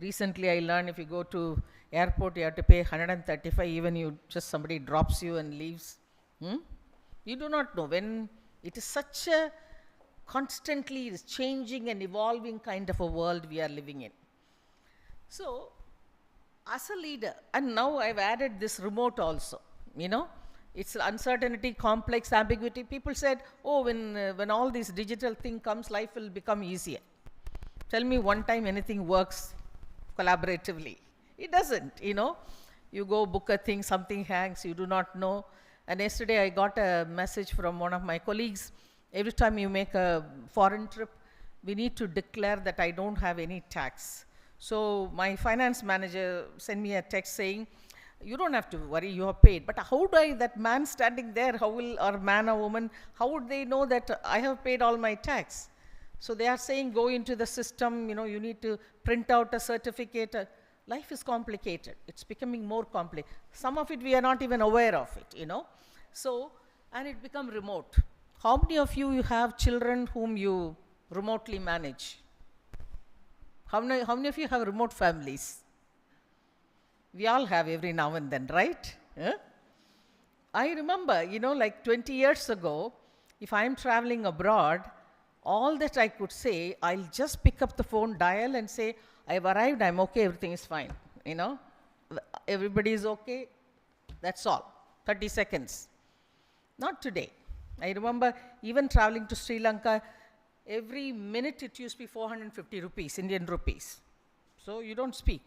Recently, I learned if you go to airport, you have to pay 135, even somebody drops you and leaves. You do not know when. It is such a constantly changing and evolving kind of a world we are living in. So, as a leader, and now I've added this remote also, it's uncertainty, complex, ambiguity. People said, when all this digital thing comes, life will become easier. Tell me one time anything works collaboratively. It doesn't, You go book a thing, something hangs, you do not know. And yesterday I got a message from one of my colleagues. Every time you make a foreign trip, we need to declare that I don't have any tax. So my finance manager sent me a text saying, you don't have to worry, you are paid. But how do that man standing there, or man or woman, how would they know that I have paid all my tax? So they are saying, go into the system, you need to print out a certificate. Life is complicated. It's becoming more complex. Some of it we are not even aware of it, So, and it become remote. How many of you have children whom you remotely manage? How many of you have remote families? We all have every now and then, right? I remember, like 20 years ago, if I'm traveling abroad, all that I could say, I'll just pick up the phone, dial and say, I've arrived, I'm okay, everything is fine. Everybody is okay, that's all. 30 seconds. Not today. I remember even traveling to Sri Lanka, every minute it used to be 450 rupees, Indian rupees. So you don't speak.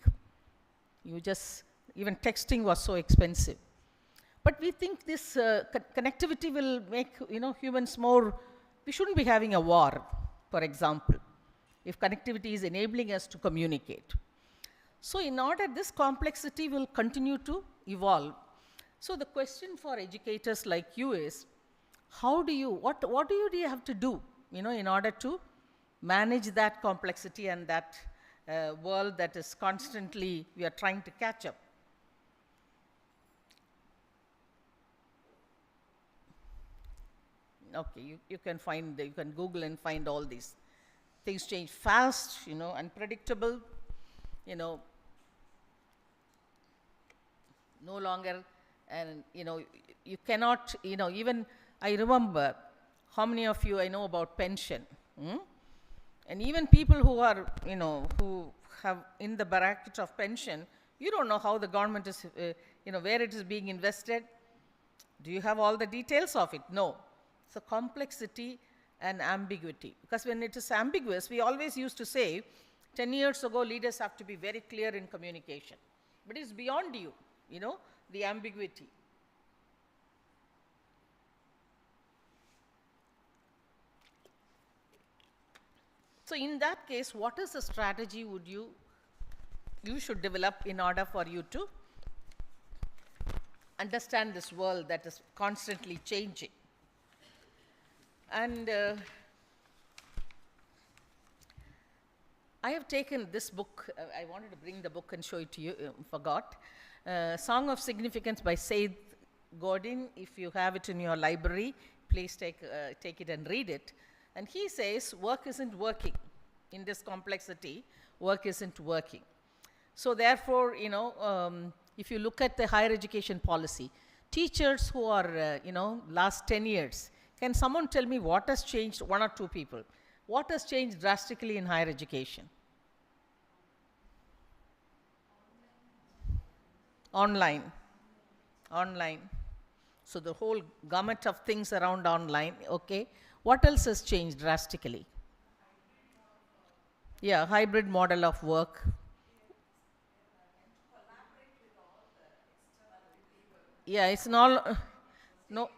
Even texting was so expensive. But we think this connectivity will make, humans more, we shouldn't be having a war, for example, if connectivity is enabling us to communicate. So in order, this complexity will continue to evolve. So the question for educators like you is, what do you have to do, in order to manage that complexity and that world that is constantly, we are trying to catch up. Okay, you can find, you can Google and find all these. Things change fast, unpredictable, no longer, and you cannot, even I remember how many of you I know about pension, and even people who are, who have in the bracket of pension, you don't know how the government is, where it is being invested. Do you have all the details of it? No. So complexity and ambiguity. Because when it is ambiguous, we always used to say, 10 years ago, leaders have to be very clear in communication. But it's beyond you, the ambiguity. So in that case, what is the strategy would you should develop in order for you to understand this world that is constantly changing? And I have taken this book, I wanted to bring the book and show it to you, forgot. Song of Significance by Seth Godin. If you have it in your library, please take it and read it. And he says, work isn't working. In this complexity, work isn't working. So therefore, if you look at the higher education policy, teachers who are, last 10 years, can someone tell me what has changed, one or two people? What has changed drastically in higher education? Online. So the whole gamut of things around online, okay. What else has changed drastically? Yeah, hybrid model of work. Yeah, it's not, no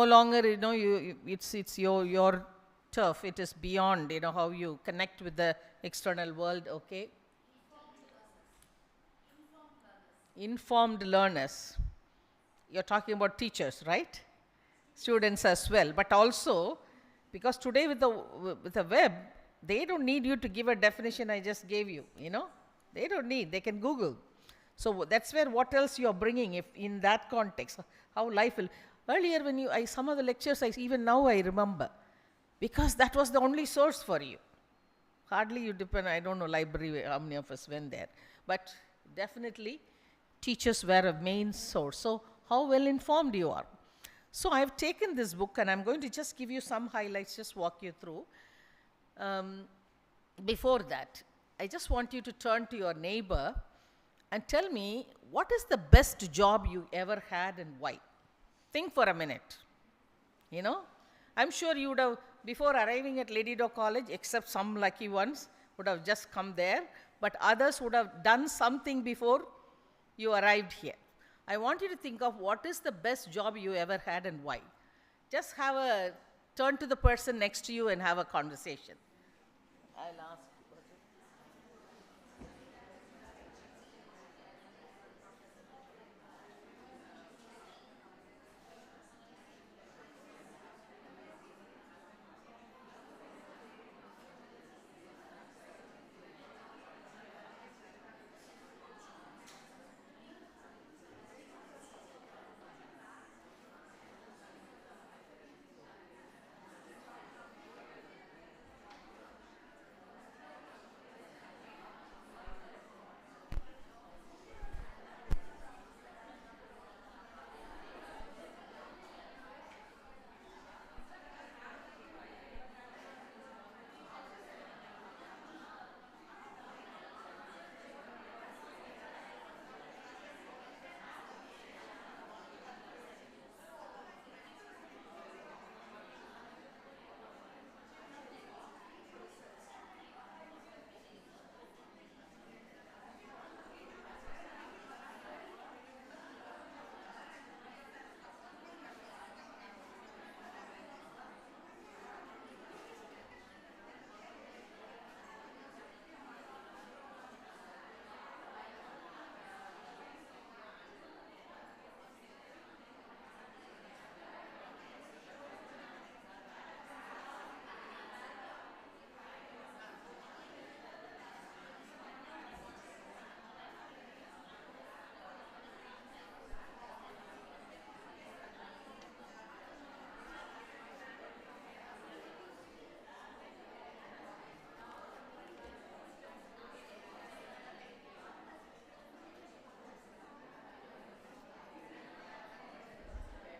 longer, it's your turf. It is beyond, how you connect with the external world, okay. Informed learners. You're talking about teachers, right? Students as well, but also, because today with the web, they don't need you to give a definition I just gave you, They don't need, they can Google. So that's where what else you're bringing, if in that context, how life will. Earlier when some of the lectures, even now I remember, because that was the only source for you. Hardly you depend, I don't know, library, how many of us went there. But definitely, teachers were a main source. So how well informed you are. So I've taken this book and I'm going to just give you some highlights, just walk you through. Before that, I just want you to turn to your neighbor and tell me, what is the best job you ever had and why? Think for a minute. I'm sure you would have, before arriving at Lady Doe College, except some lucky ones, would have just come there, but others would have done something before you arrived here. I want you to think of what is the best job you ever had and why. Just turn to the person next to you and have a conversation. I'll ask.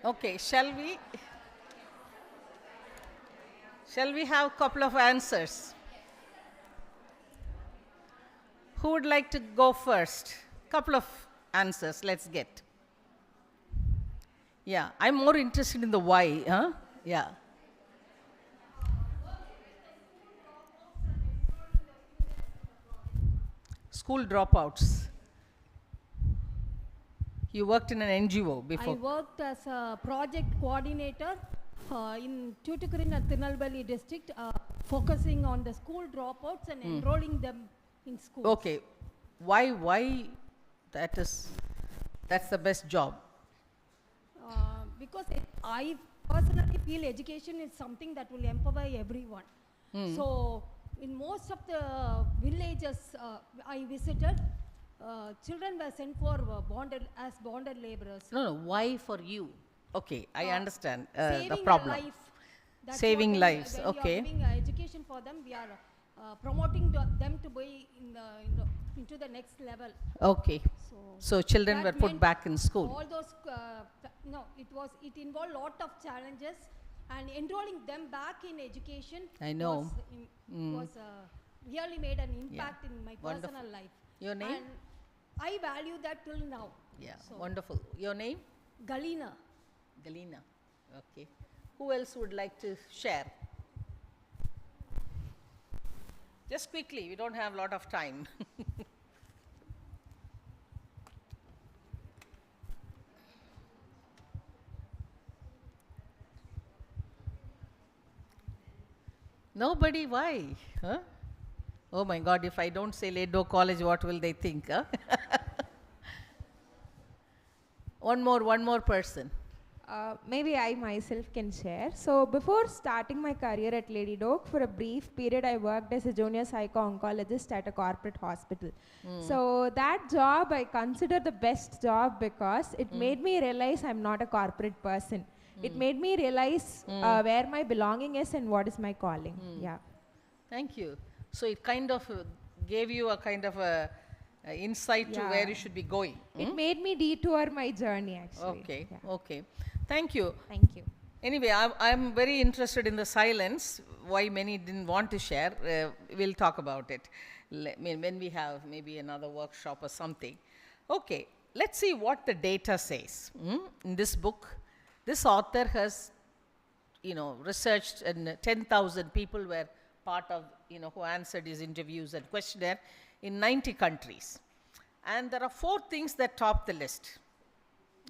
Okay, shall we have a couple of answers? Who would like to go first? Couple of answers, let's get. Yeah, I'm more interested in the why, huh? Yeah. School dropouts. You worked in an NGO I before. worked as a project coordinator in Tuticorin and Tirunelveli district, focusing on the school dropouts and enrolling them in schools. Okay. Why that's the best job? Because I personally feel education is something that will empower everyone. So, in most of the villages I visited, children were sent for as bonded laborers. No, why for you? Okay, I understand Saving the a problem. life. That's Saving what lives, when okay. we are giving education for them, we are promoting them to be into the next level. Okay. So children were that put meant back in school. All those, no, it involved lot of challenges, and enrolling them back in education I know. was really made an impact in my Wonderful. personal life. Your name? And I value that till now. Yeah, So, wonderful. Your name? Galina. Galina. Okay. Who else would like to share? Just quickly, we don't have a lot of time. Nobody, why? Huh? Oh my God, if I don't say Ledo College, what will they think? Huh? One more person. Maybe I myself can share. So before starting my career at Lady Doak, for a brief period I worked as a junior psycho-oncologist at a corporate hospital. So that job I consider the best job because it made me realize I'm not a corporate person. It made me realize where my belonging is and what is my calling. Yeah. Thank you. So it kind of gave you a kind of a insight to where you should be going. It made me detour my journey actually. Okay, Yeah. okay. Thank you. Thank you. Anyway, I'm very interested in the silence, why many didn't want to share. We'll talk about it when we have maybe another workshop or something. Okay, let's see what the data says. In this book, this author has, researched, and 10,000 people were part of, who answered his interviews and questionnaire in 90 countries. And there are 4 things that top the list.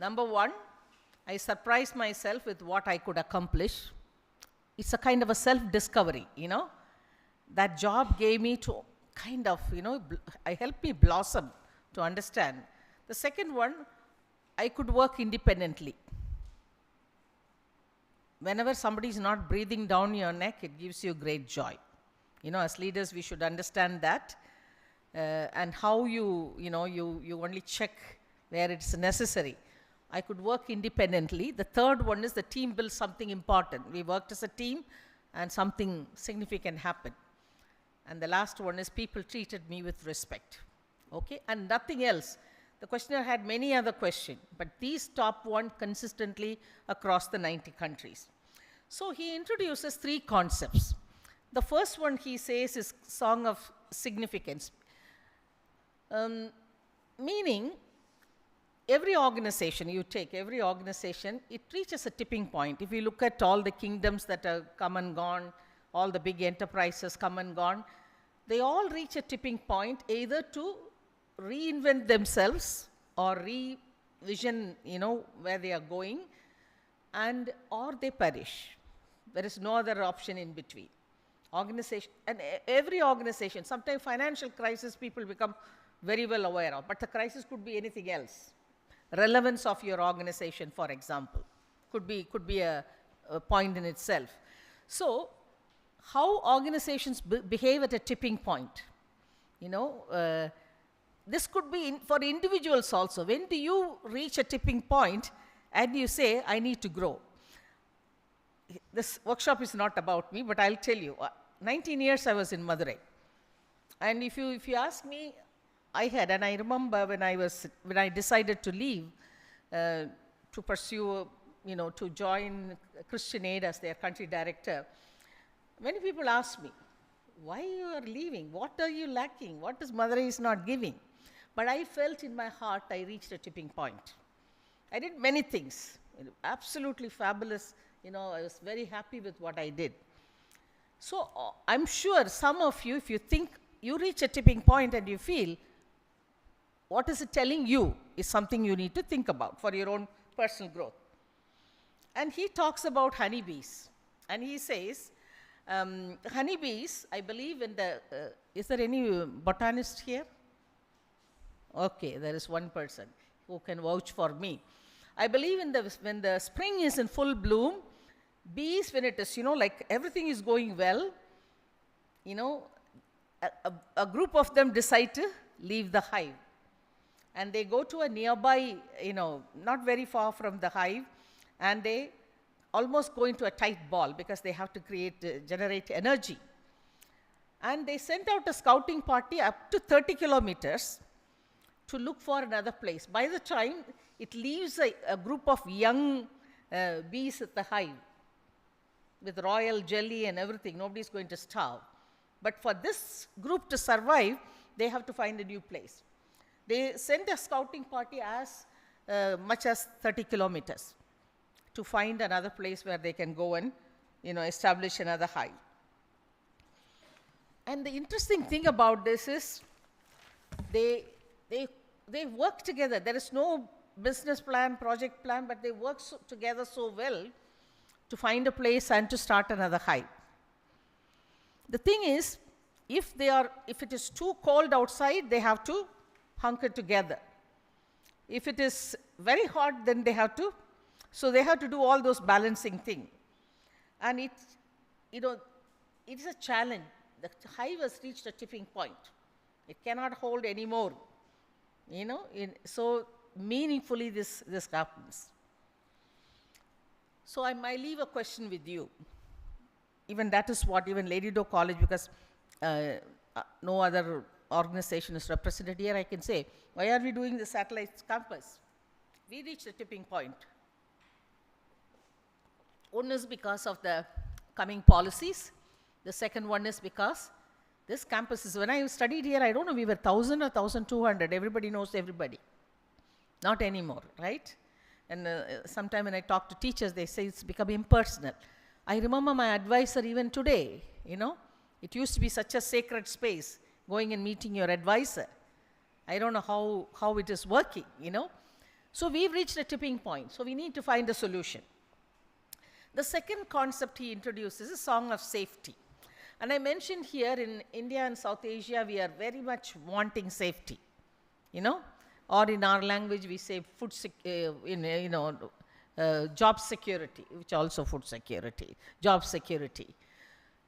Number 1, I surprised myself with what I could accomplish. It's a kind of a self-discovery, That job gave me to kind of, I helped me blossom to understand. The second one, I could work independently. Whenever somebody is not breathing down your neck, it gives you great joy. As leaders, we should understand that. And how you only check where it's necessary. I could work independently. The third one is the team builds something important. We worked as a team and something significant happened. And the last one is people treated me with respect. Okay, and nothing else. The questionnaire had many other questions, but these top 1 consistently across the 90 countries. So he introduces 3 concepts. The first one he says is song of significance. Meaning, every organization, it reaches a tipping point. If you look at all the kingdoms that have come and gone, all the big enterprises come and gone, they all reach a tipping point either to reinvent themselves or revision, where they are going, or they perish. There is no other option in between. Organization, and every organization, sometimes financial crisis people become very well aware of, but the crisis could be anything else. Relevance of your organization, for example, could be a point in itself. So, how organizations behave at a tipping point? This could be for individuals also. When do you reach a tipping point and you say, I need to grow? This workshop is not about me, but I'll tell you. 19 years I was in Madurai. And if you ask me, and I remember when I decided to leave to pursue, to join Christian Aid as their country director, many people ask me, why you are leaving? What are you lacking? What is Mother is not giving? But I felt in my heart I reached a tipping point. I did many things, absolutely fabulous. I was very happy with what I did. So I'm sure some of you, if you think you reach a tipping point and you feel, what is it telling you is something you need to think about for your own personal growth. And he talks about honeybees. And he says, honeybees, I believe in the, is there any botanist here? Okay, there is one person who can vouch for me. I believe when the spring is in full bloom, bees, when it is, like everything is going well, a group of them decide to leave the hive. And they go to a nearby, not very far from the hive, and they almost go into a tight ball because they have to generate energy. And they sent out a scouting party up to 30 kilometers to look for another place. By the time it leaves a group of young bees at the hive with royal jelly and everything, nobody's going to starve. But for this group to survive, they have to find a new place. They sent a scouting party as much as 30 kilometers to find another place where they can go and establish another hive. And the interesting thing about this is they work together. There is no business plan, project plan, but they work together so well to find a place and to start another hive. The thing is, if it is too cold outside, they have to hunker together. If it is very hot, then they have to do all those balancing things. And it is a challenge. The hive has reached a tipping point. It cannot hold anymore. So meaningfully this happens. So I might leave a question with you. Even that is what even Lady Doe College, because no other organization is represented here, I can say, why are we doing the satellite campus? We reached a tipping point. One is because of the coming policies. The second one is because this campus is, when I studied here, I don't know, we were 1,000 or 1,200. Everybody knows everybody. Not anymore, right? And sometime when I talk to teachers, they say it's become impersonal. I remember my advisor even today, it used to be such a sacred space, going and meeting your advisor. I don't know how it is working, So we've reached a tipping point. So we need to find a solution. The second concept he introduces is a song of safety. And I mentioned here in India and South Asia, we are very much wanting safety, or in our language, we say job security, which also food security, job security.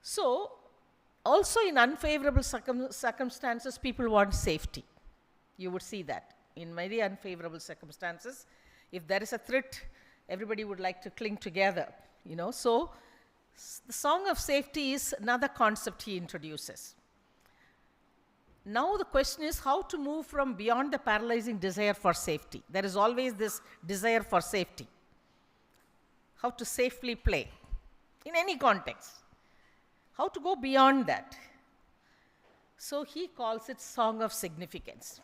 So also in unfavorable circumstances, people want safety. You would see that. In very unfavorable circumstances, if there is a threat, everybody would like to cling together, So the song of safety is another concept he introduces. Now the question is how to move from beyond the paralyzing desire for safety. There is always this desire for safety. How to safely play in any context. How to go beyond that. So he calls it song of significance.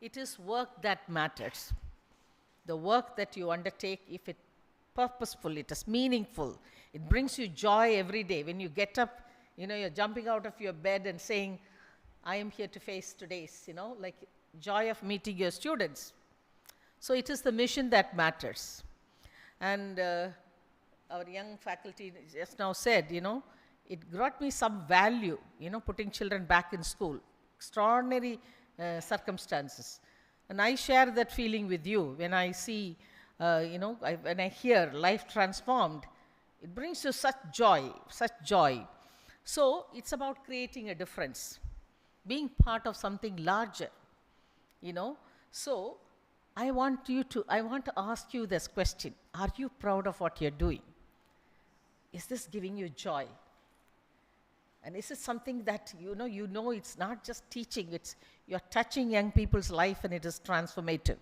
It is work that matters. The work that you undertake, if it's purposeful, it is meaningful, it brings you joy every day. When you get up, you're jumping out of your bed and saying, I am here to face today's, like joy of meeting your students. So it is the mission that matters. And our young faculty just now said, it brought me some value, putting children back in school. Extraordinary circumstances. And I share that feeling with you when I see, when I hear life transformed, it brings you such joy, such joy. So it's about creating a difference, being part of something larger, So I want to ask you this question. Are you proud of what you're doing? Is this giving you joy? And is it something that, it's not just teaching, you're touching young people's life and it is transformative.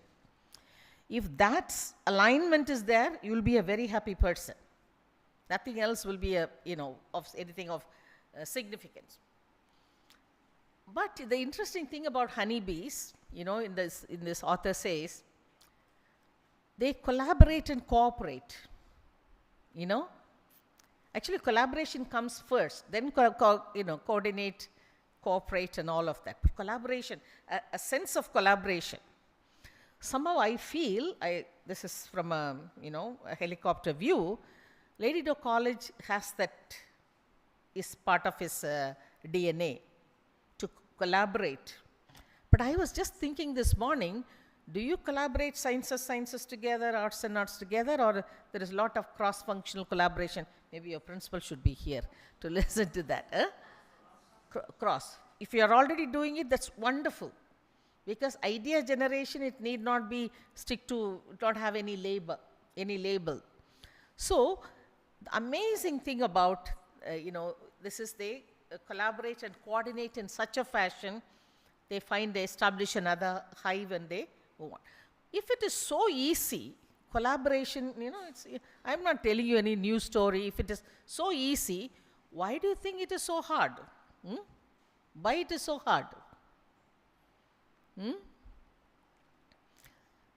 If that alignment is there, you will be a very happy person. Nothing else will be of anything of significance. But the interesting thing about honeybees, in this author says, they collaborate and cooperate. Actually, collaboration comes first, then coordinate, cooperate, and all of that. But collaboration, a sense of collaboration. Somehow I feel, this is from a helicopter view, Lady Doe College has that, is part of his DNA, to collaborate. But I was just thinking this morning, do you collaborate sciences together, arts and arts together, or there is a lot of cross-functional collaboration? Maybe your principal should be here to listen to that. Cross. If you are already doing it, that's wonderful. Because idea generation, it need not be not have any label. So, the amazing thing about, this is they collaborate and coordinate in such a fashion, they establish another hive and they move on. If it is so easy, collaboration, I'm not telling you any new story. If it is so easy, why do you think it is so hard? Why it is so hard?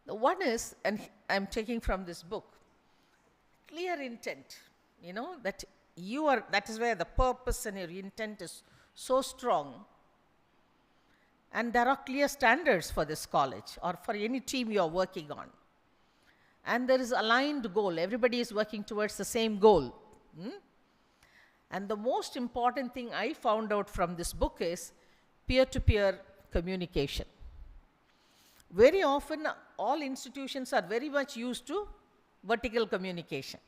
The one is, and I'm taking from this book, clear intent, that is where the purpose and your intent is so strong. And there are clear standards for this college or for any team you are working on. And there is aligned goal. Everybody is working towards the same goal. And the most important thing I found out from this book is peer-to-peer communication. Very often, all institutions are very much used to vertical communication.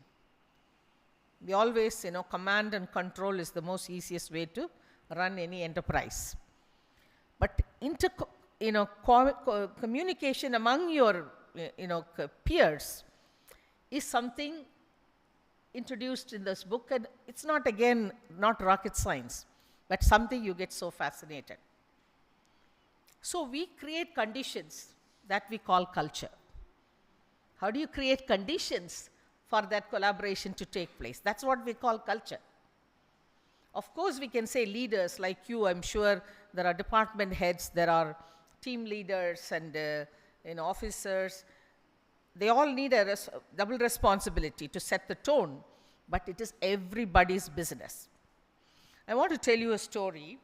We always, command and control is the most easiest way to run any enterprise. But communication among your peers is something introduced in this book, and it's not rocket science, but something you get so fascinated. So we create conditions that we call culture. How do you create conditions for that collaboration to take place? That's what we call culture. Of course, we can say leaders like you. I'm sure there are department heads, there are team leaders and officers. They all need a double responsibility to set the tone, but it is everybody's business. I want to tell you a story.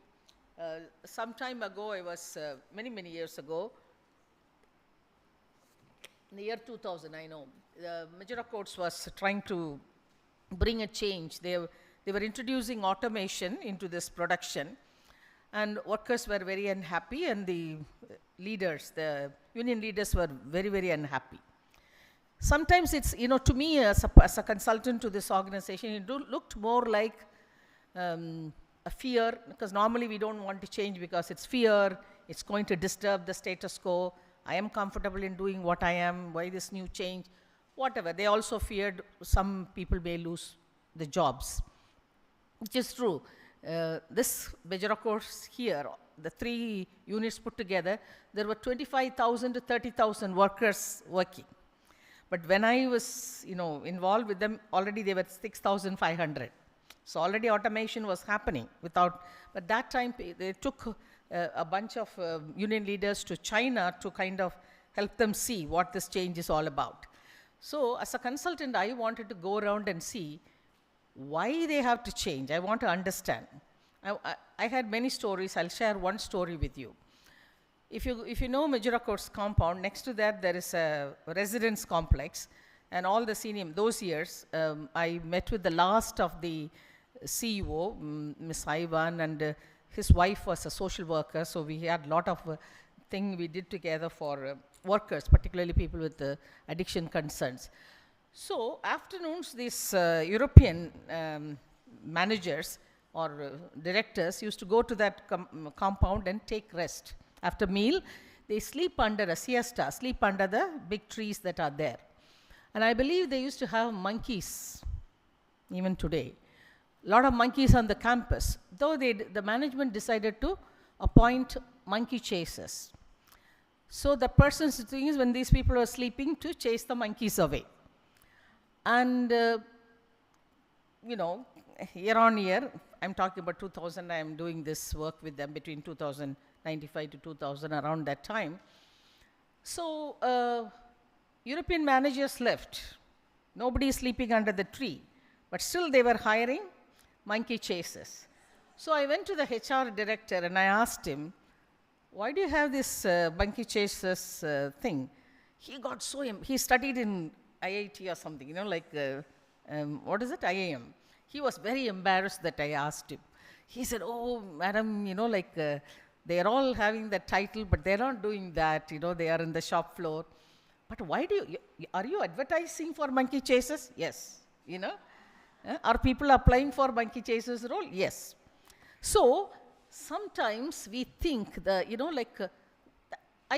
Some time ago, I was, many years ago, in the year 2000, I know, the Majora Courts was trying to bring a change. They were introducing automation into this production, and workers were very unhappy, and the leaders, the union leaders were very, very unhappy. Sometimes it's, to me as a consultant to this organization, it looked more like a fear, because normally we don't want to change because it's fear, it's going to disturb the status quo. I am comfortable in doing what I am, why this new change, whatever. They also feared some people may lose the jobs, which is true. This Majora course here, the 3 units put together, there were 25,000 to 30,000 workers working. But when I was, involved with them, already they were 6,500. So already automation was happening but that time they took a bunch of union leaders to China to kind of help them see what this change is all about. So as a consultant, I wanted to go around and see why they have to change. I want to understand. I had many stories. I'll share one story with you. If you know Majora Courts compound, next to that there is a residence complex, and all the senior, those years, I met with the last of the CEO, Ms. Ivan, and his wife was a social worker, so we had a lot of things we did together for workers, particularly people with addiction concerns. So afternoons, these European managers or directors used to go to that compound and take rest. After meal, they sleep under a siesta, sleep under the big trees that are there. And I believe they used to have monkeys, even today. A lot of monkeys on the campus, though the management decided to appoint monkey chasers. So the person's thing is when these people are sleeping to chase the monkeys away. And, year on year, I'm talking about 2000, I'm doing this work with them between 1995 to 2000, around that time. So European managers left. Nobody is sleeping under the tree. But still they were hiring monkey chasers. So I went to the HR director and I asked him, why do you have this monkey chasers thing? He got so, he studied in IIT or something, what is it, IIM. He was very embarrassed that I asked him. He said, oh, madam, they're all having that title, but they're not doing that, they are in the shop floor. But why are you advertising for monkey chasers? Yes, Are people applying for monkey chasers role? Yes. So, sometimes we think he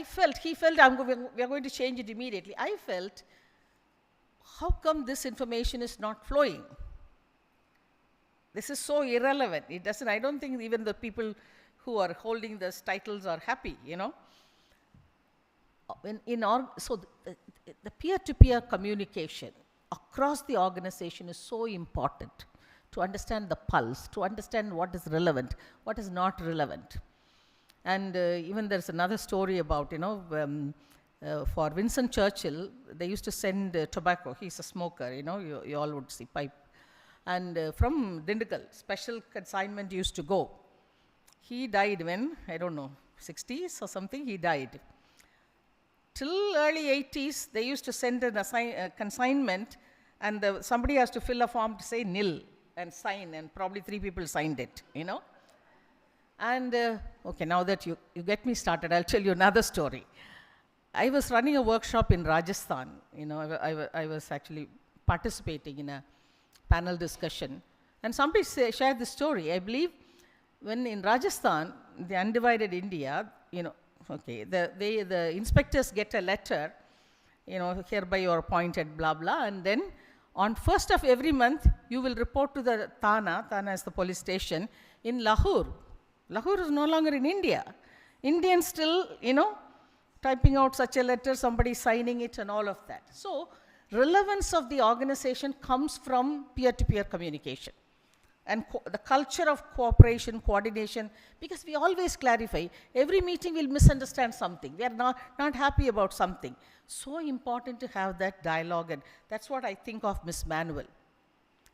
felt we are going to change it immediately. I felt, how come this information is not flowing? This is so irrelevant. It doesn't, I don't think even the people who are holding those titles are happy, So the peer-to-peer communication across the organization is so important to understand the pulse, to understand what is relevant, what is not relevant. And even there's another story about, for Winston Churchill, they used to send tobacco. He's a smoker, you all would see pipe. And from Dindigul, special consignment used to go. He died when, I don't know, 60s or something, he died. Till early 80s, they used to send a consignment, and somebody has to fill a form to say nil and sign, and probably 3 people signed it, And, okay, now that you get me started, I'll tell you another story. I was running a workshop in Rajasthan. I was actually participating in a panel discussion. And somebody shared this story. I believe when in Rajasthan, the undivided India, the inspectors get a letter, hereby you are appointed, blah, blah, and then on 1st of every month, you will report to the Thana is the police station, in Lahore. Lahore is no longer in India. Indians still, typing out such a letter, somebody signing it and all of that. So, relevance of the organization comes from peer-to-peer communication. And the culture of cooperation, coordination, because we always clarify, every meeting we'll misunderstand something. We are not happy about something. So important to have that dialogue, and that's what I think of Miss Manuel.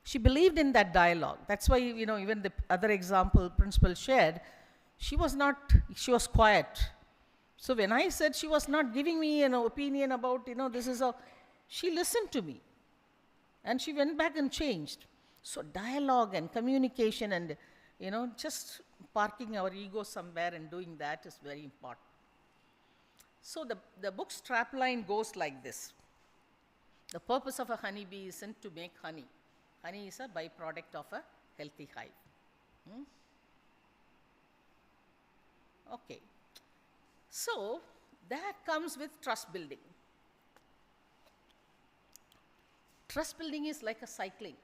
She believed in that dialogue. That's why, even the other example principal shared, she was quiet. So when I said she was not giving me an opinion about, she listened to me. And she went back and changed. So dialogue and communication and, just parking our ego somewhere and doing that is very important. So the book's strapline goes like this. The purpose of a honeybee isn't to make honey. Honey is a byproduct of a healthy hive. Okay. So that comes with trust building. Trust building is like a cycling,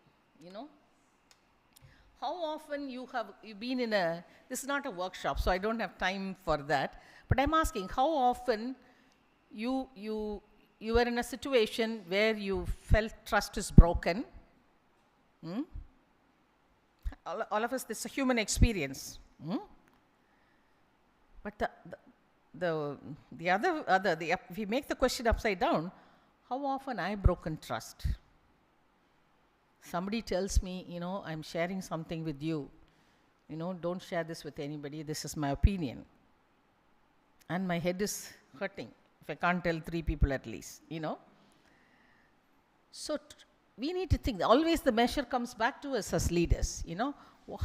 How often you've been in this is not a workshop, so I don't have time for that, but I'm asking how often you were in a situation where you felt trust is broken. All of us, this is a human experience. But if we make the question upside down, how often I've broken trust? Somebody tells me, I'm sharing something with you. Don't share this with anybody. This is my opinion. And my head is hurting if I can't tell 3 people at least, So we need to think. Always the measure comes back to us as leaders,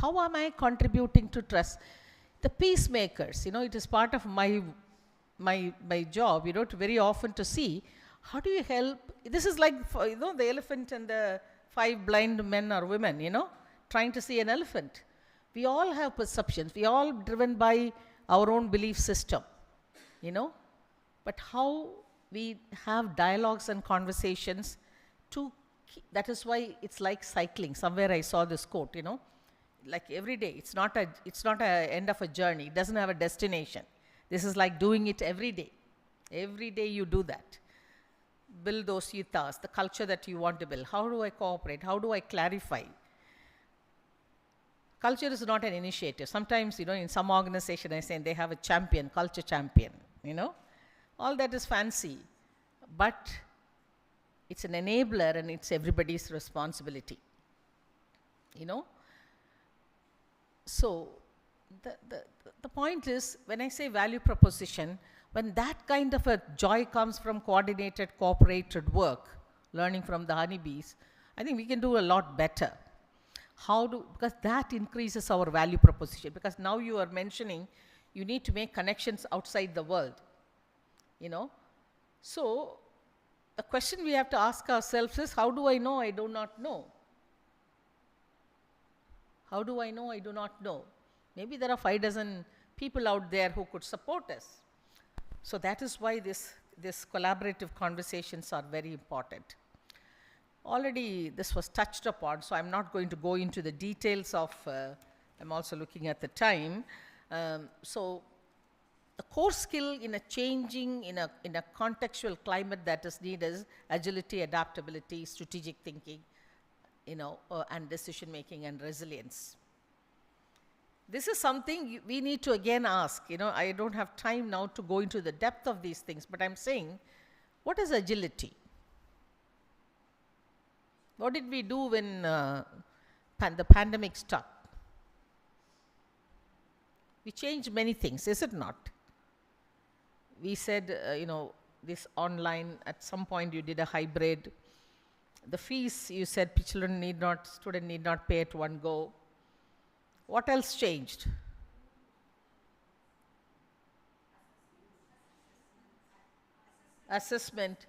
How am I contributing to trust? The peacemakers, it is part of my job, to very often to see how do you help. This is like, the elephant and the 5 blind men or women, trying to see an elephant. We all have perceptions. We all driven by our own belief system, But how we have dialogues and conversations that is why it's like cycling. Somewhere I saw this quote, like every day. It's not a end of a journey. It doesn't have a destination. This is like doing it every day. Every day you do that. Build those ethos, the culture that you want to build. How do I cooperate? How do I clarify? Culture is not an initiative. Sometimes, in some organization I say they have a champion, culture champion, All that is fancy. But it's an enabler and it's everybody's responsibility. So the point is, when I say value proposition, when that kind of a joy comes from coordinated, cooperated work, learning from the honeybees, I think we can do a lot better. Because that increases our value proposition. Because now you are mentioning you need to make connections outside the world, So the question we have to ask ourselves is, how do I know I do not know? How do I know I do not know? Maybe there are 5 dozen people out there who could support us. So that is why this collaborative conversations are very important. Already this was touched upon, so I'm not going to go into the details of, I'm also looking at the time. So the core skill in a changing, in a contextual climate that is needed is agility, adaptability, strategic thinking, and decision making and resilience. This is something we need to again ask. I don't have time now to go into the depth of these things, but I'm saying, what is agility? What did we do when the pandemic struck? We changed many things, is it not? We said, this online, at some point you did a hybrid. The fees, you said student need not pay at one go. What else changed? Assessment.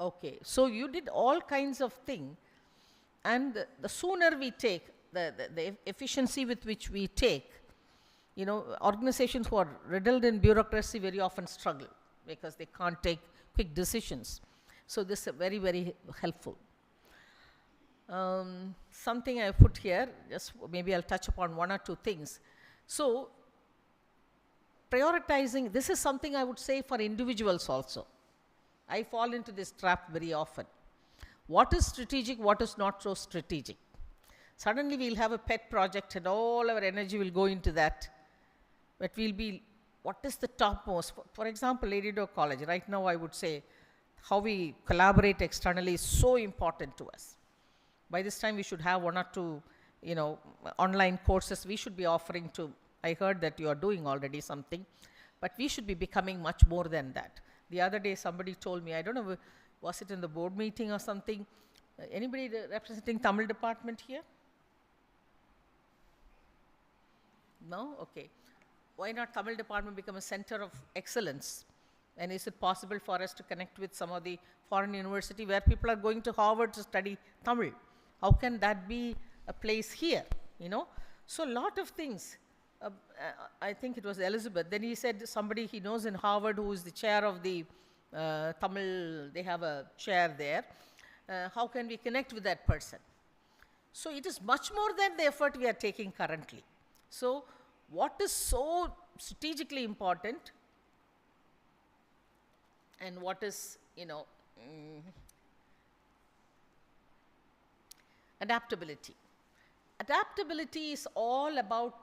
Okay, so you did all kinds of things, and the sooner we take, the efficiency with which we take, organizations who are riddled in bureaucracy very often struggle because they can't take quick decisions. So this is very, very helpful. Something I put here, just maybe I'll touch upon 1 or 2 things. So prioritizing, this is something I would say for individuals also. I fall into this trap very often. What is strategic, what is not so strategic? Suddenly we'll have a pet project and all our energy will go into that. But what is the topmost? For example, Lady Doe College, right now I would say how we collaborate externally is so important to us. By this time we should have 1 or 2, online courses we should be offering to. I heard that you are doing already something, but we should be becoming much more than that. The other day somebody told me, I don't know, was it in the board meeting or something? Anybody representing Tamil department here? No? Okay. Why not Tamil department become a center of excellence? And is it possible for us to connect with some of the foreign university where people are going to Harvard to study Tamil? How can that be a place here? So a lot of things. I think it was Elizabeth. Then he said somebody he knows in Harvard who is the chair of the Tamil, they have a chair there. How can we connect with that person? So it is much more than the effort we are taking currently. So what is so strategically important and what is, adaptability. Adaptability is all about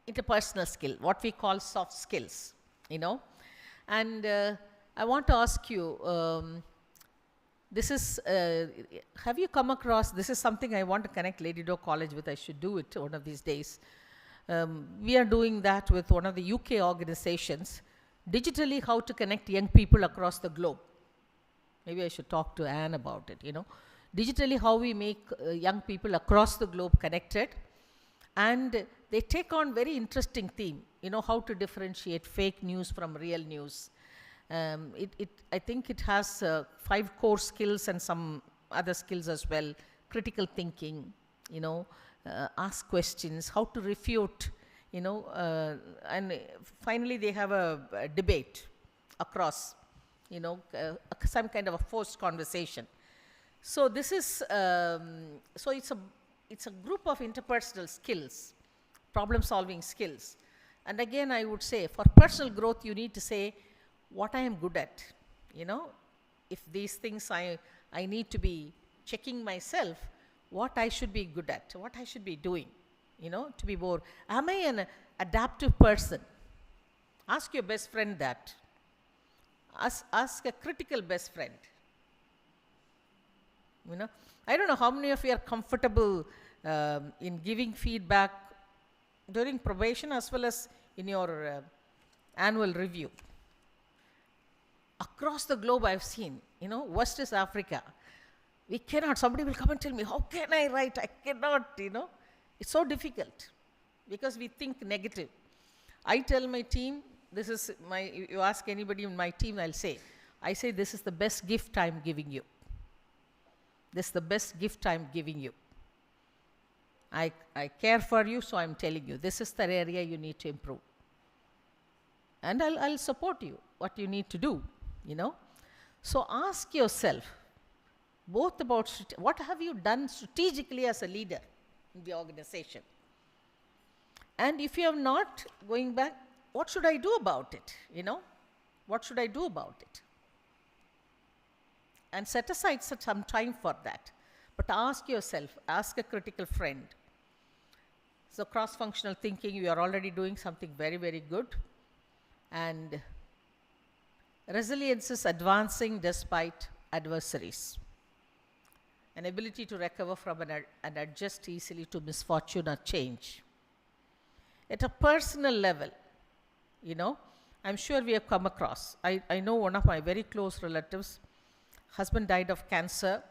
interpersonal skill, what we call soft skills, And I want to ask you, this is, have you come across, this is something I want to connect Lady Doe College with, I should do it one of these days. We are doing that with one of the UK organizations, digitally how to connect young people across the globe. Maybe I should talk to Anne about it, Digitally how we make young people across the globe connected, and they take on very interesting theme, how to differentiate fake news from real news. I think it has 5 core skills and some other skills as well. Critical thinking, ask questions, how to refute, and finally they have a debate across, some kind of a forced conversation. So this is, so it's a group of interpersonal skills, problem solving skills. And again, I would say, for personal growth, you need to say what I am good at. If these things I need to be checking myself, what I should be good at, what I should be doing, to be more. Am I an adaptive person? Ask your best friend that. Ask a critical best friend. I don't know how many of you are comfortable in giving feedback during probation as well as in your annual review. Across the globe, I've seen, West is Africa. We cannot, somebody will come and tell me, how can I write? I cannot, It's so difficult because we think negative. I tell my team, you ask anybody in my team, I say, this is the best gift I'm giving you. This is the best gift I'm giving you. I care for you, so I'm telling you, this is the area you need to improve. And I'll support you, what you need to do, So ask yourself, both about what have you done strategically as a leader in the organization? And if you have not, going back, what should I do about it, What should I do about it? And set aside some time for that. But ask yourself, ask a critical friend. So cross-functional thinking, you are already doing something very, very good. And resilience is advancing despite adversaries. An ability to recover from and adjust easily to misfortune or change. At a personal level, I'm sure we have come across. I know one of my very close relatives, husband died of cancer.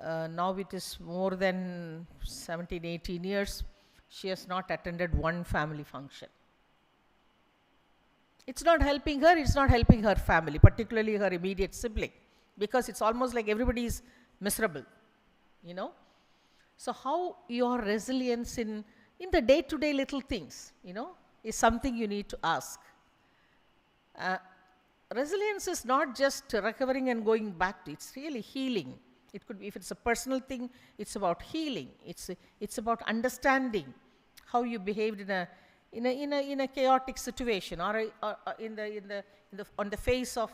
Now it is more than 17, 18 years. She has not attended one family function. It's not helping her, it's not helping her family, particularly her immediate sibling, because it's almost like everybody is miserable, So how your resilience in the day-to-day little things, is something you need to ask. Resilience is not just recovering and going back to, it's really healing. It could be, if it's a personal thing, it's about healing. It's about understanding how you behaved in a chaotic situation, or on the face of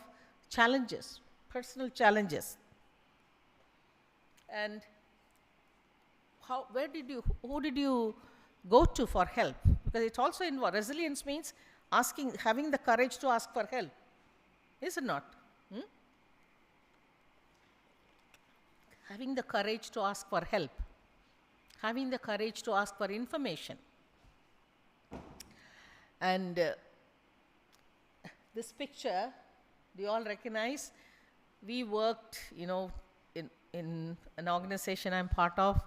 challenges, personal challenges. And who did you go to for help? Because it's also involved. Resilience means having the courage to ask for help. Is it not? Having the courage to ask for help. Having the courage to ask for information. And this picture, do you all recognize? We worked, in an organization I'm part of.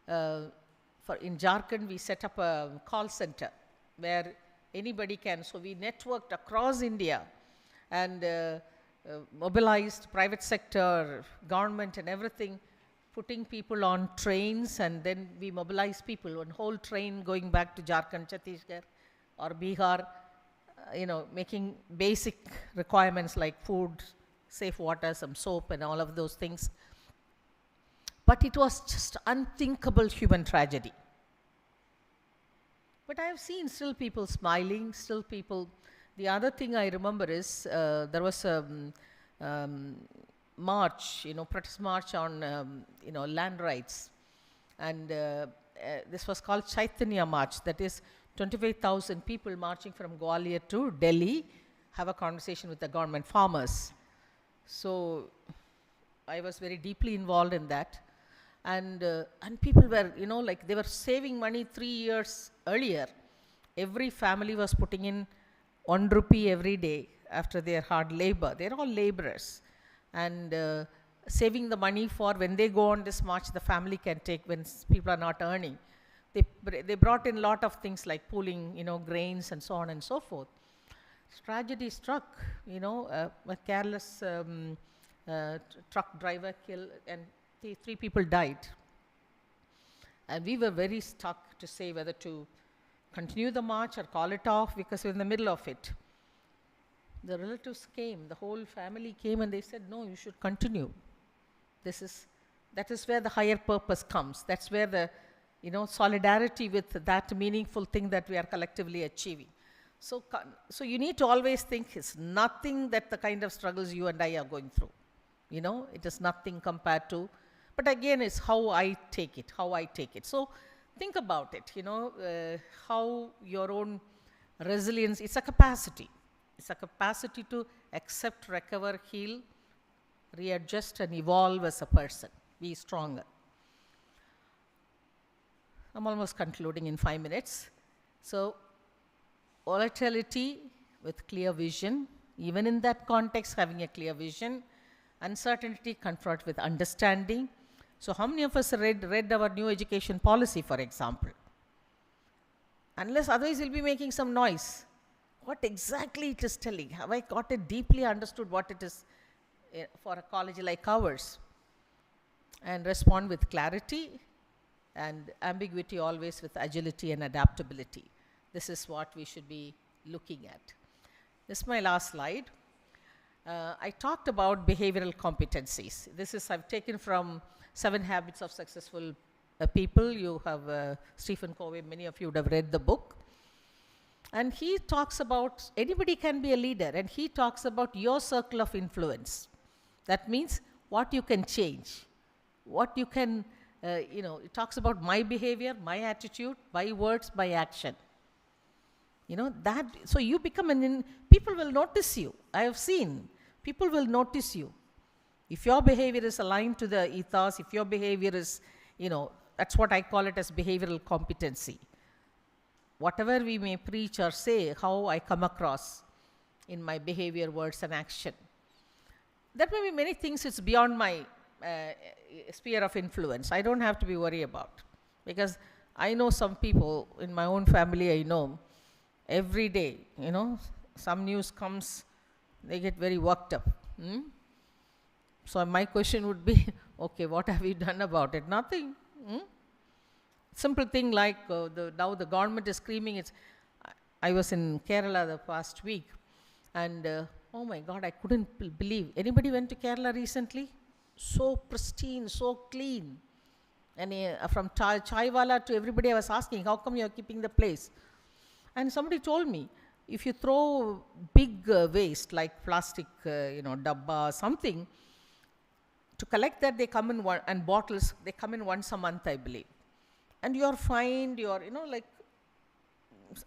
In Jharkhand, we set up a call center where anybody can. So we networked across India and mobilized private sector, government and everything, putting people on trains, and then we mobilized people on whole train going back to Jharkhand, Chhattisgarh or Bihar, making basic requirements like food, safe water, some soap and all of those things. But it was just unthinkable human tragedy. But I have seen still people smiling, still people. The other thing I remember is there was a march, protest march on, land rights. And this was called Chaitanya March. That is 25,000 people marching from Gwalior to Delhi, have a conversation with the government, farmers. So I was very deeply involved in that. And people were, they were saving money 3 years earlier. Every family was putting in 1 rupee every day after their hard labor. They're all laborers. And saving the money for when they go on this march, the family can take when people are not earning. They brought in a lot of things like pooling, grains and so on and so forth. Tragedy struck, a careless truck driver killed, and 3 people died. And we were very stuck to say whether to continue the march or call it off, because we're in the middle of it. The relatives came, the whole family came, and they said, no, you should continue. That is where the higher purpose comes. That's where solidarity with that meaningful thing that we are collectively achieving. So you need to always think it's nothing that the kind of struggles you and I are going through. It is nothing compared to, but again, it's how I take it. So think about it, how your own resilience, it's a capacity. It's a capacity to accept, recover, heal, readjust, and evolve as a person. Be stronger. I'm almost concluding in 5 minutes. So, volatility with clear vision, even in that context, having a clear vision. Uncertainty, confront with understanding. So, how many of us read our new education policy, for example? Unless otherwise we'll be making some noise. What exactly it is telling? Have I got it deeply understood what it is for a college like ours? And respond with clarity and ambiguity, always with agility and adaptability. This is what we should be looking at. This is my last slide. I talked about behavioral competencies. I've taken from 7 Habits of Successful People. You have Stephen Covey, many of you would have read the book. And he talks about anybody can be a leader, and he talks about your circle of influence. That means what you can change, what you can, it talks about my behavior, my attitude, my words, my action. So you become people will notice you. I have seen, people will notice you. If your behavior is aligned to the ethos, if your behavior is, that's what I call it as behavioral competency. Whatever we may preach or say, how I come across in my behavior, words, and action. There may be many things, it's beyond my sphere of influence. I don't have to be worried about. Because I know some people in my own family, I know, every day, some news comes, they get very worked up. So my question would be, okay, what have you done about it? Nothing. Simple thing like now the government is screaming. I was in Kerala the past week, and oh my God, I couldn't believe. Anybody went to Kerala recently? So pristine, so clean. And from Chaiwala to everybody, I was asking, how come you are keeping the place? And somebody told me, if you throw big waste like plastic, dabba, something, to collect that they come in and bottles, they come in once a month, I believe. And you're fined, like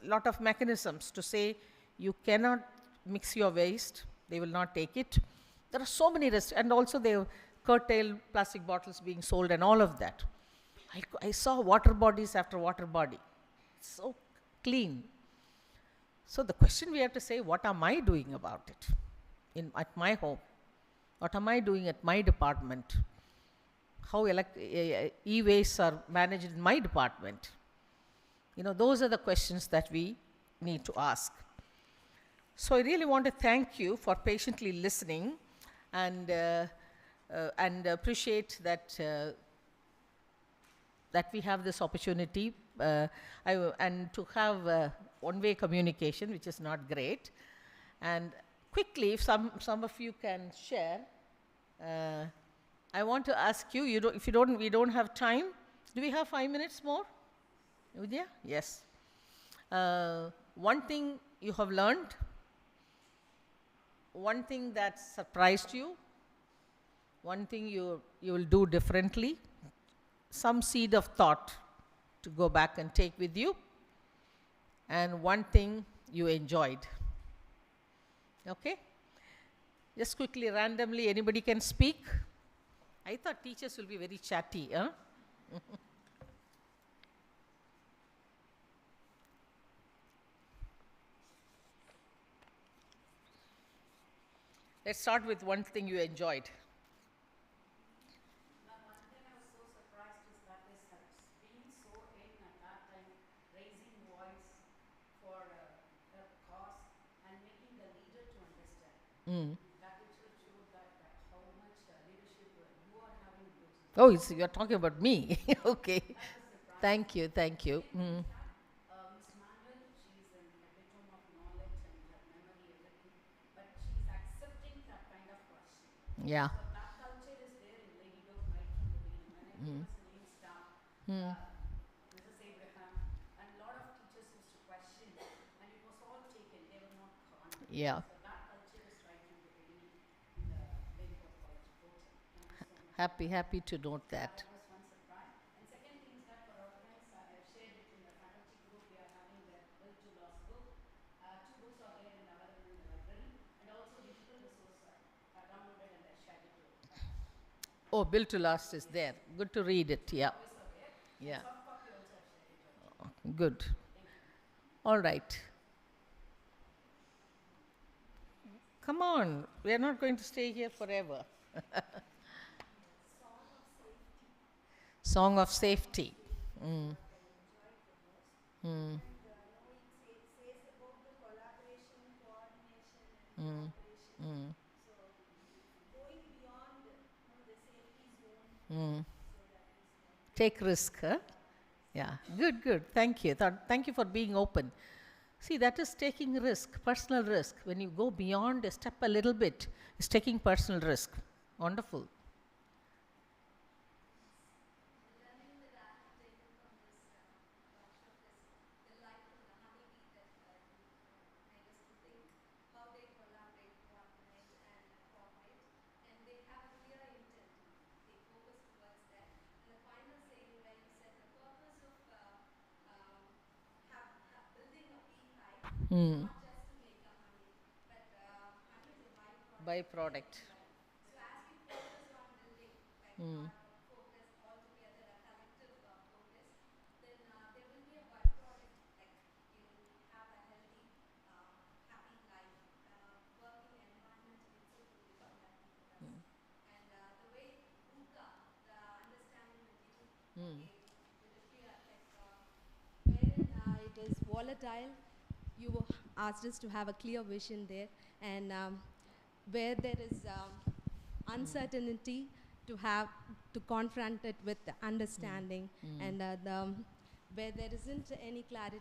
lot of mechanisms to say you cannot mix your waste, they will not take it. There are so many risks, and also they curtail plastic bottles being sold and all of that. I saw water bodies after water body, so clean. So the question we have to say, what am I doing about it at my home? What am I doing at my department? How e-waste are managed in my department? Those are the questions that we need to ask. So I really want to thank you for patiently listening and appreciate that we have this opportunity and to have one-way communication, which is not great. And quickly, if some of you can share, I want to ask you, we don't have time. Do we have 5 minutes more? Vidya? Yes. One thing you have learned, one thing that surprised you, one thing you will do differently, some seed of thought to go back and take with you, and one thing you enjoyed. Okay? Just quickly, randomly, anybody can speak. I thought teachers will be very chatty, huh? Let's start with one thing you enjoyed. One thing I was so surprised is that this has been so in at that time, raising voice for a cause and making the leader to understand. That itself showed that how much leadership you are having. Oh, you're talking about me. Okay. Thank you. Miss Manuel, she's an epitome of knowledge and her memory, everything, but she's accepting that kind of question. Yeah. So that culture is there in Lady Dog right from the beginning. When I was an in staff, Yeah. Happy to note that. That was one surprise. And second thing is that for organize, I've shared it in the faculty group. We are having the Build to Last book. Two books are there and available in the library, and also digital resource are downloaded and I shared it to faculty. Oh, Bill to Last is there. Good to read it. Yeah. Yeah. Soft copy also I've shared it. Good. All right. Come on. We are not going to stay here forever. Song of Safety. Mm. Mm. Mm. Mm. Mm. Take risk, huh? Yeah, good. Thank you. Thank you for being open. See, that is taking risk, personal risk. When you go beyond a step a little bit, it's taking personal risk. Wonderful. Mm. Byproduct. Mm. Mm. Wherein it is volatile, you asked us to have a clear vision there, and where there is uncertainty, to confront it with the understanding, and where there isn't any clarity,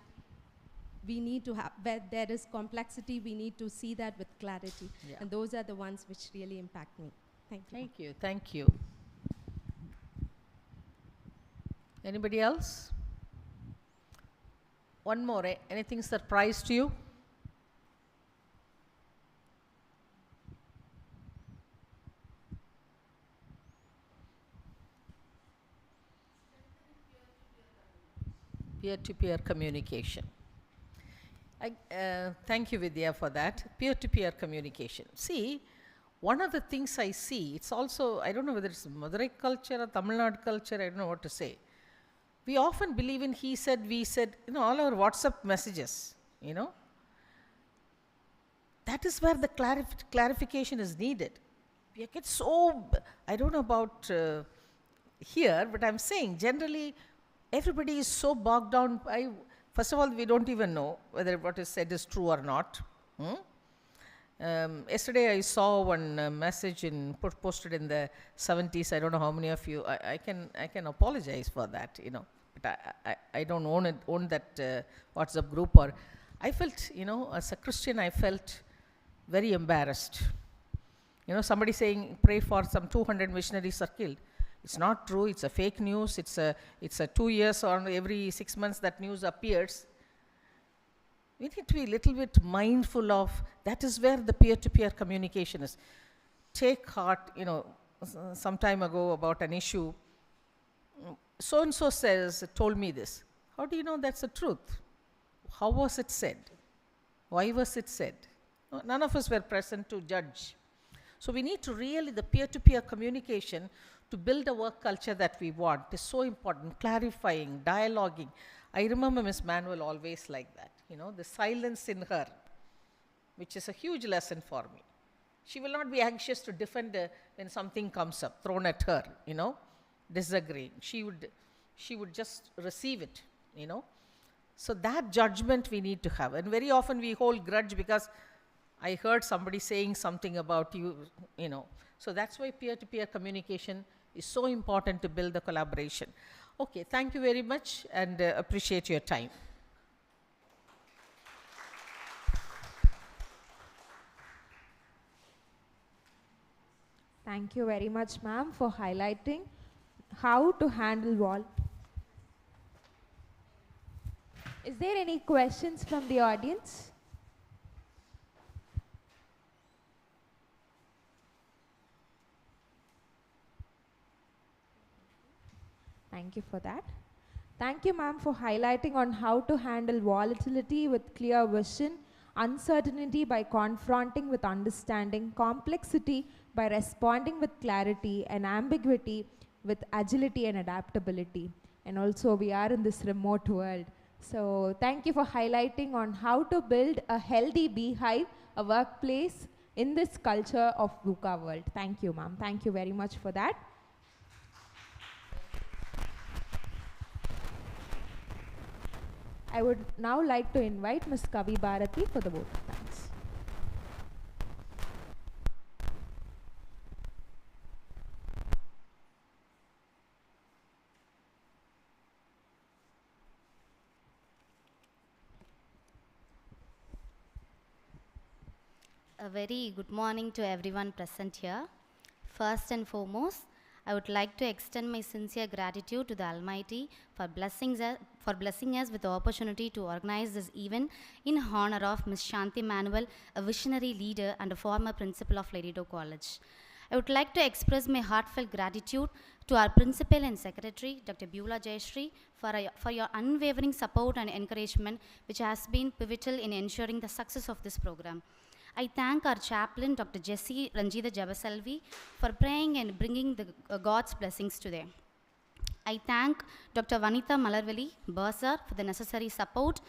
we need to have, where there is complexity, we need to see that with clarity, Yeah. and those are the ones which really impact me. Thank you. Thank you. Thank you. Anybody else? One more. Anything surprised you? Peer-to-peer communication. Thank you, Vidya, for that. Peer-to-peer communication. See, one of the things I see, it's also, I don't know whether it's Madurai culture or Tamil Nadu culture, I don't know what to say. We often believe in he said, we said, all our WhatsApp messages, That is where the clarification is needed. We get so, I don't know about here, but I'm saying generally everybody is so bogged down. First of all, we don't even know whether what is said is true or not. Yesterday I saw one message posted in the 70s. I don't know how many of you. I can apologize for that, but I don't own that WhatsApp group. Or I felt, as a Christian, I felt very embarrassed. Somebody saying pray for some 200 missionaries are killed. It's not true. It's a fake news. It's a 2 years or every 6 months that news appears. We need to be a little bit mindful of that is where the peer-to-peer communication is. Take heart, some time ago about an issue. So-and-so told me this. How do you know that's the truth? How was it said? Why was it said? None of us were present to judge. So we need to really, the peer-to-peer communication to build a work culture that we want is so important. Clarifying, dialoguing. I remember Miss Manuel always like that. The silence in her, which is a huge lesson for me. She will not be anxious to defend when something comes up, thrown at her, disagreeing. She would just receive it, So that judgment we need to have. And very often we hold grudge because I heard somebody saying something about you, So that's why peer-to-peer communication is so important to build the collaboration. Okay, thank you very much and appreciate your time. Thank you very much, ma'am, for highlighting how to handle wall. Is there any questions from the audience? Thank you for that. Thank you, ma'am, for highlighting on how to handle volatility with clear vision, uncertainty by confronting with understanding, complexity by responding with clarity, and ambiguity with agility and adaptability. And also, we are in this remote world. So, thank you for highlighting on how to build a healthy beehive, a workplace in this culture of VUCA world. Thank you, ma'am. Thank you very much for that. I would now like to invite Ms. Kavi Bharati for the vote of thanks. A very good morning to everyone present here. First and foremost, I would like to extend my sincere gratitude to the Almighty for blessing us with the opportunity to organize this event in honor of Ms. Shanti Manuel, a visionary leader and a former principal of Lady Doe College. I would like to express my heartfelt gratitude to our principal and secretary, Dr. Beulah Jayashree, for your unwavering support and encouragement, which has been pivotal in ensuring the success of this program. I thank our chaplain, Dr. Jessie Ranjita Jabaselvi, for praying and bringing God's blessings today. I thank Dr. Vanitha Malarvali, Bursar, for the necessary support,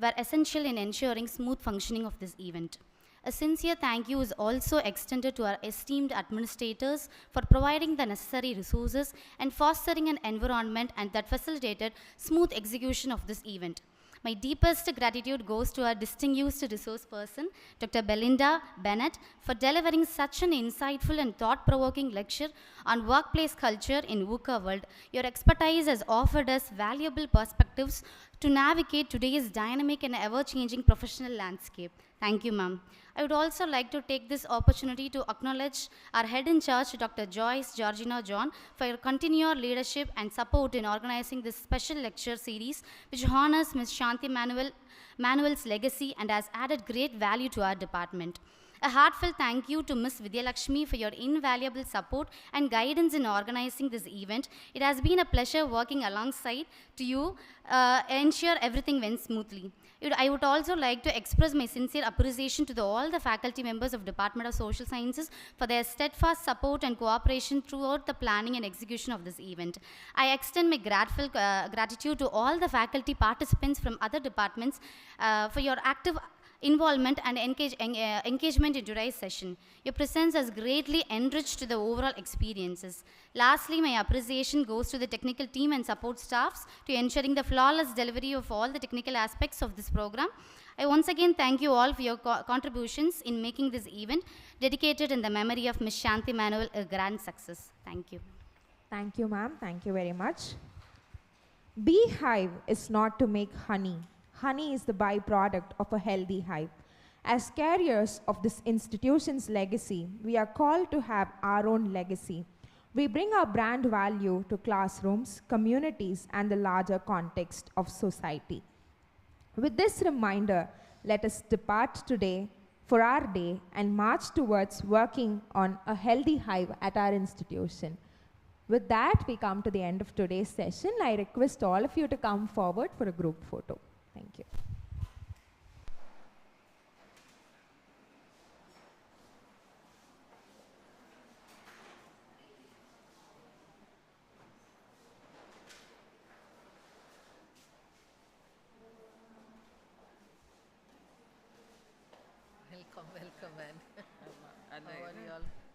were essential in ensuring smooth functioning of this event. A sincere thank you is also extended to our esteemed administrators for providing the necessary resources and fostering an environment that facilitated smooth execution of this event. My deepest gratitude goes to our distinguished resource person, Dr. Belinda Bennett, for delivering such an insightful and thought-provoking lecture on workplace culture in VUCA world. Your expertise has offered us valuable perspectives to navigate today's dynamic and ever-changing professional landscape. Thank you, ma'am. I would also like to take this opportunity to acknowledge our head in charge, Dr. Joyce Georgina John, for your continued leadership and support in organizing this special lecture series, which honors Ms. Shanti Manuel's legacy and has added great value to our department. A heartfelt thank you to Ms. Vidyalakshmi for your invaluable support and guidance in organizing this event. It has been a pleasure working alongside to you, ensure everything went smoothly. I would also like to express my sincere appreciation to all the faculty members of Department of Social Sciences for their steadfast support and cooperation throughout the planning and execution of this event. I extend my gratitude to all the faculty participants from other departments for your active involvement and engagement in today's session. Your presence has greatly enriched the overall experiences. Lastly, my appreciation goes to the technical team and support staffs to ensuring the flawless delivery of all the technical aspects of this program. I once again thank you all for your contributions in making this event dedicated in the memory of Ms. Shanti Manuel a grand success. Thank you. Thank you, ma'am. Thank you very much. Beehive is not to make honey. Honey is the byproduct of a healthy hive. As carriers of this institution's legacy, we are called to have our own legacy. We bring our brand value to classrooms, communities, and the larger context of society. With this reminder, let us depart today for our day and march towards working on a healthy hive at our institution. With that, we come to the end of today's session. I request all of you to come forward for a group photo. Thank you. Welcome, man. How are you all?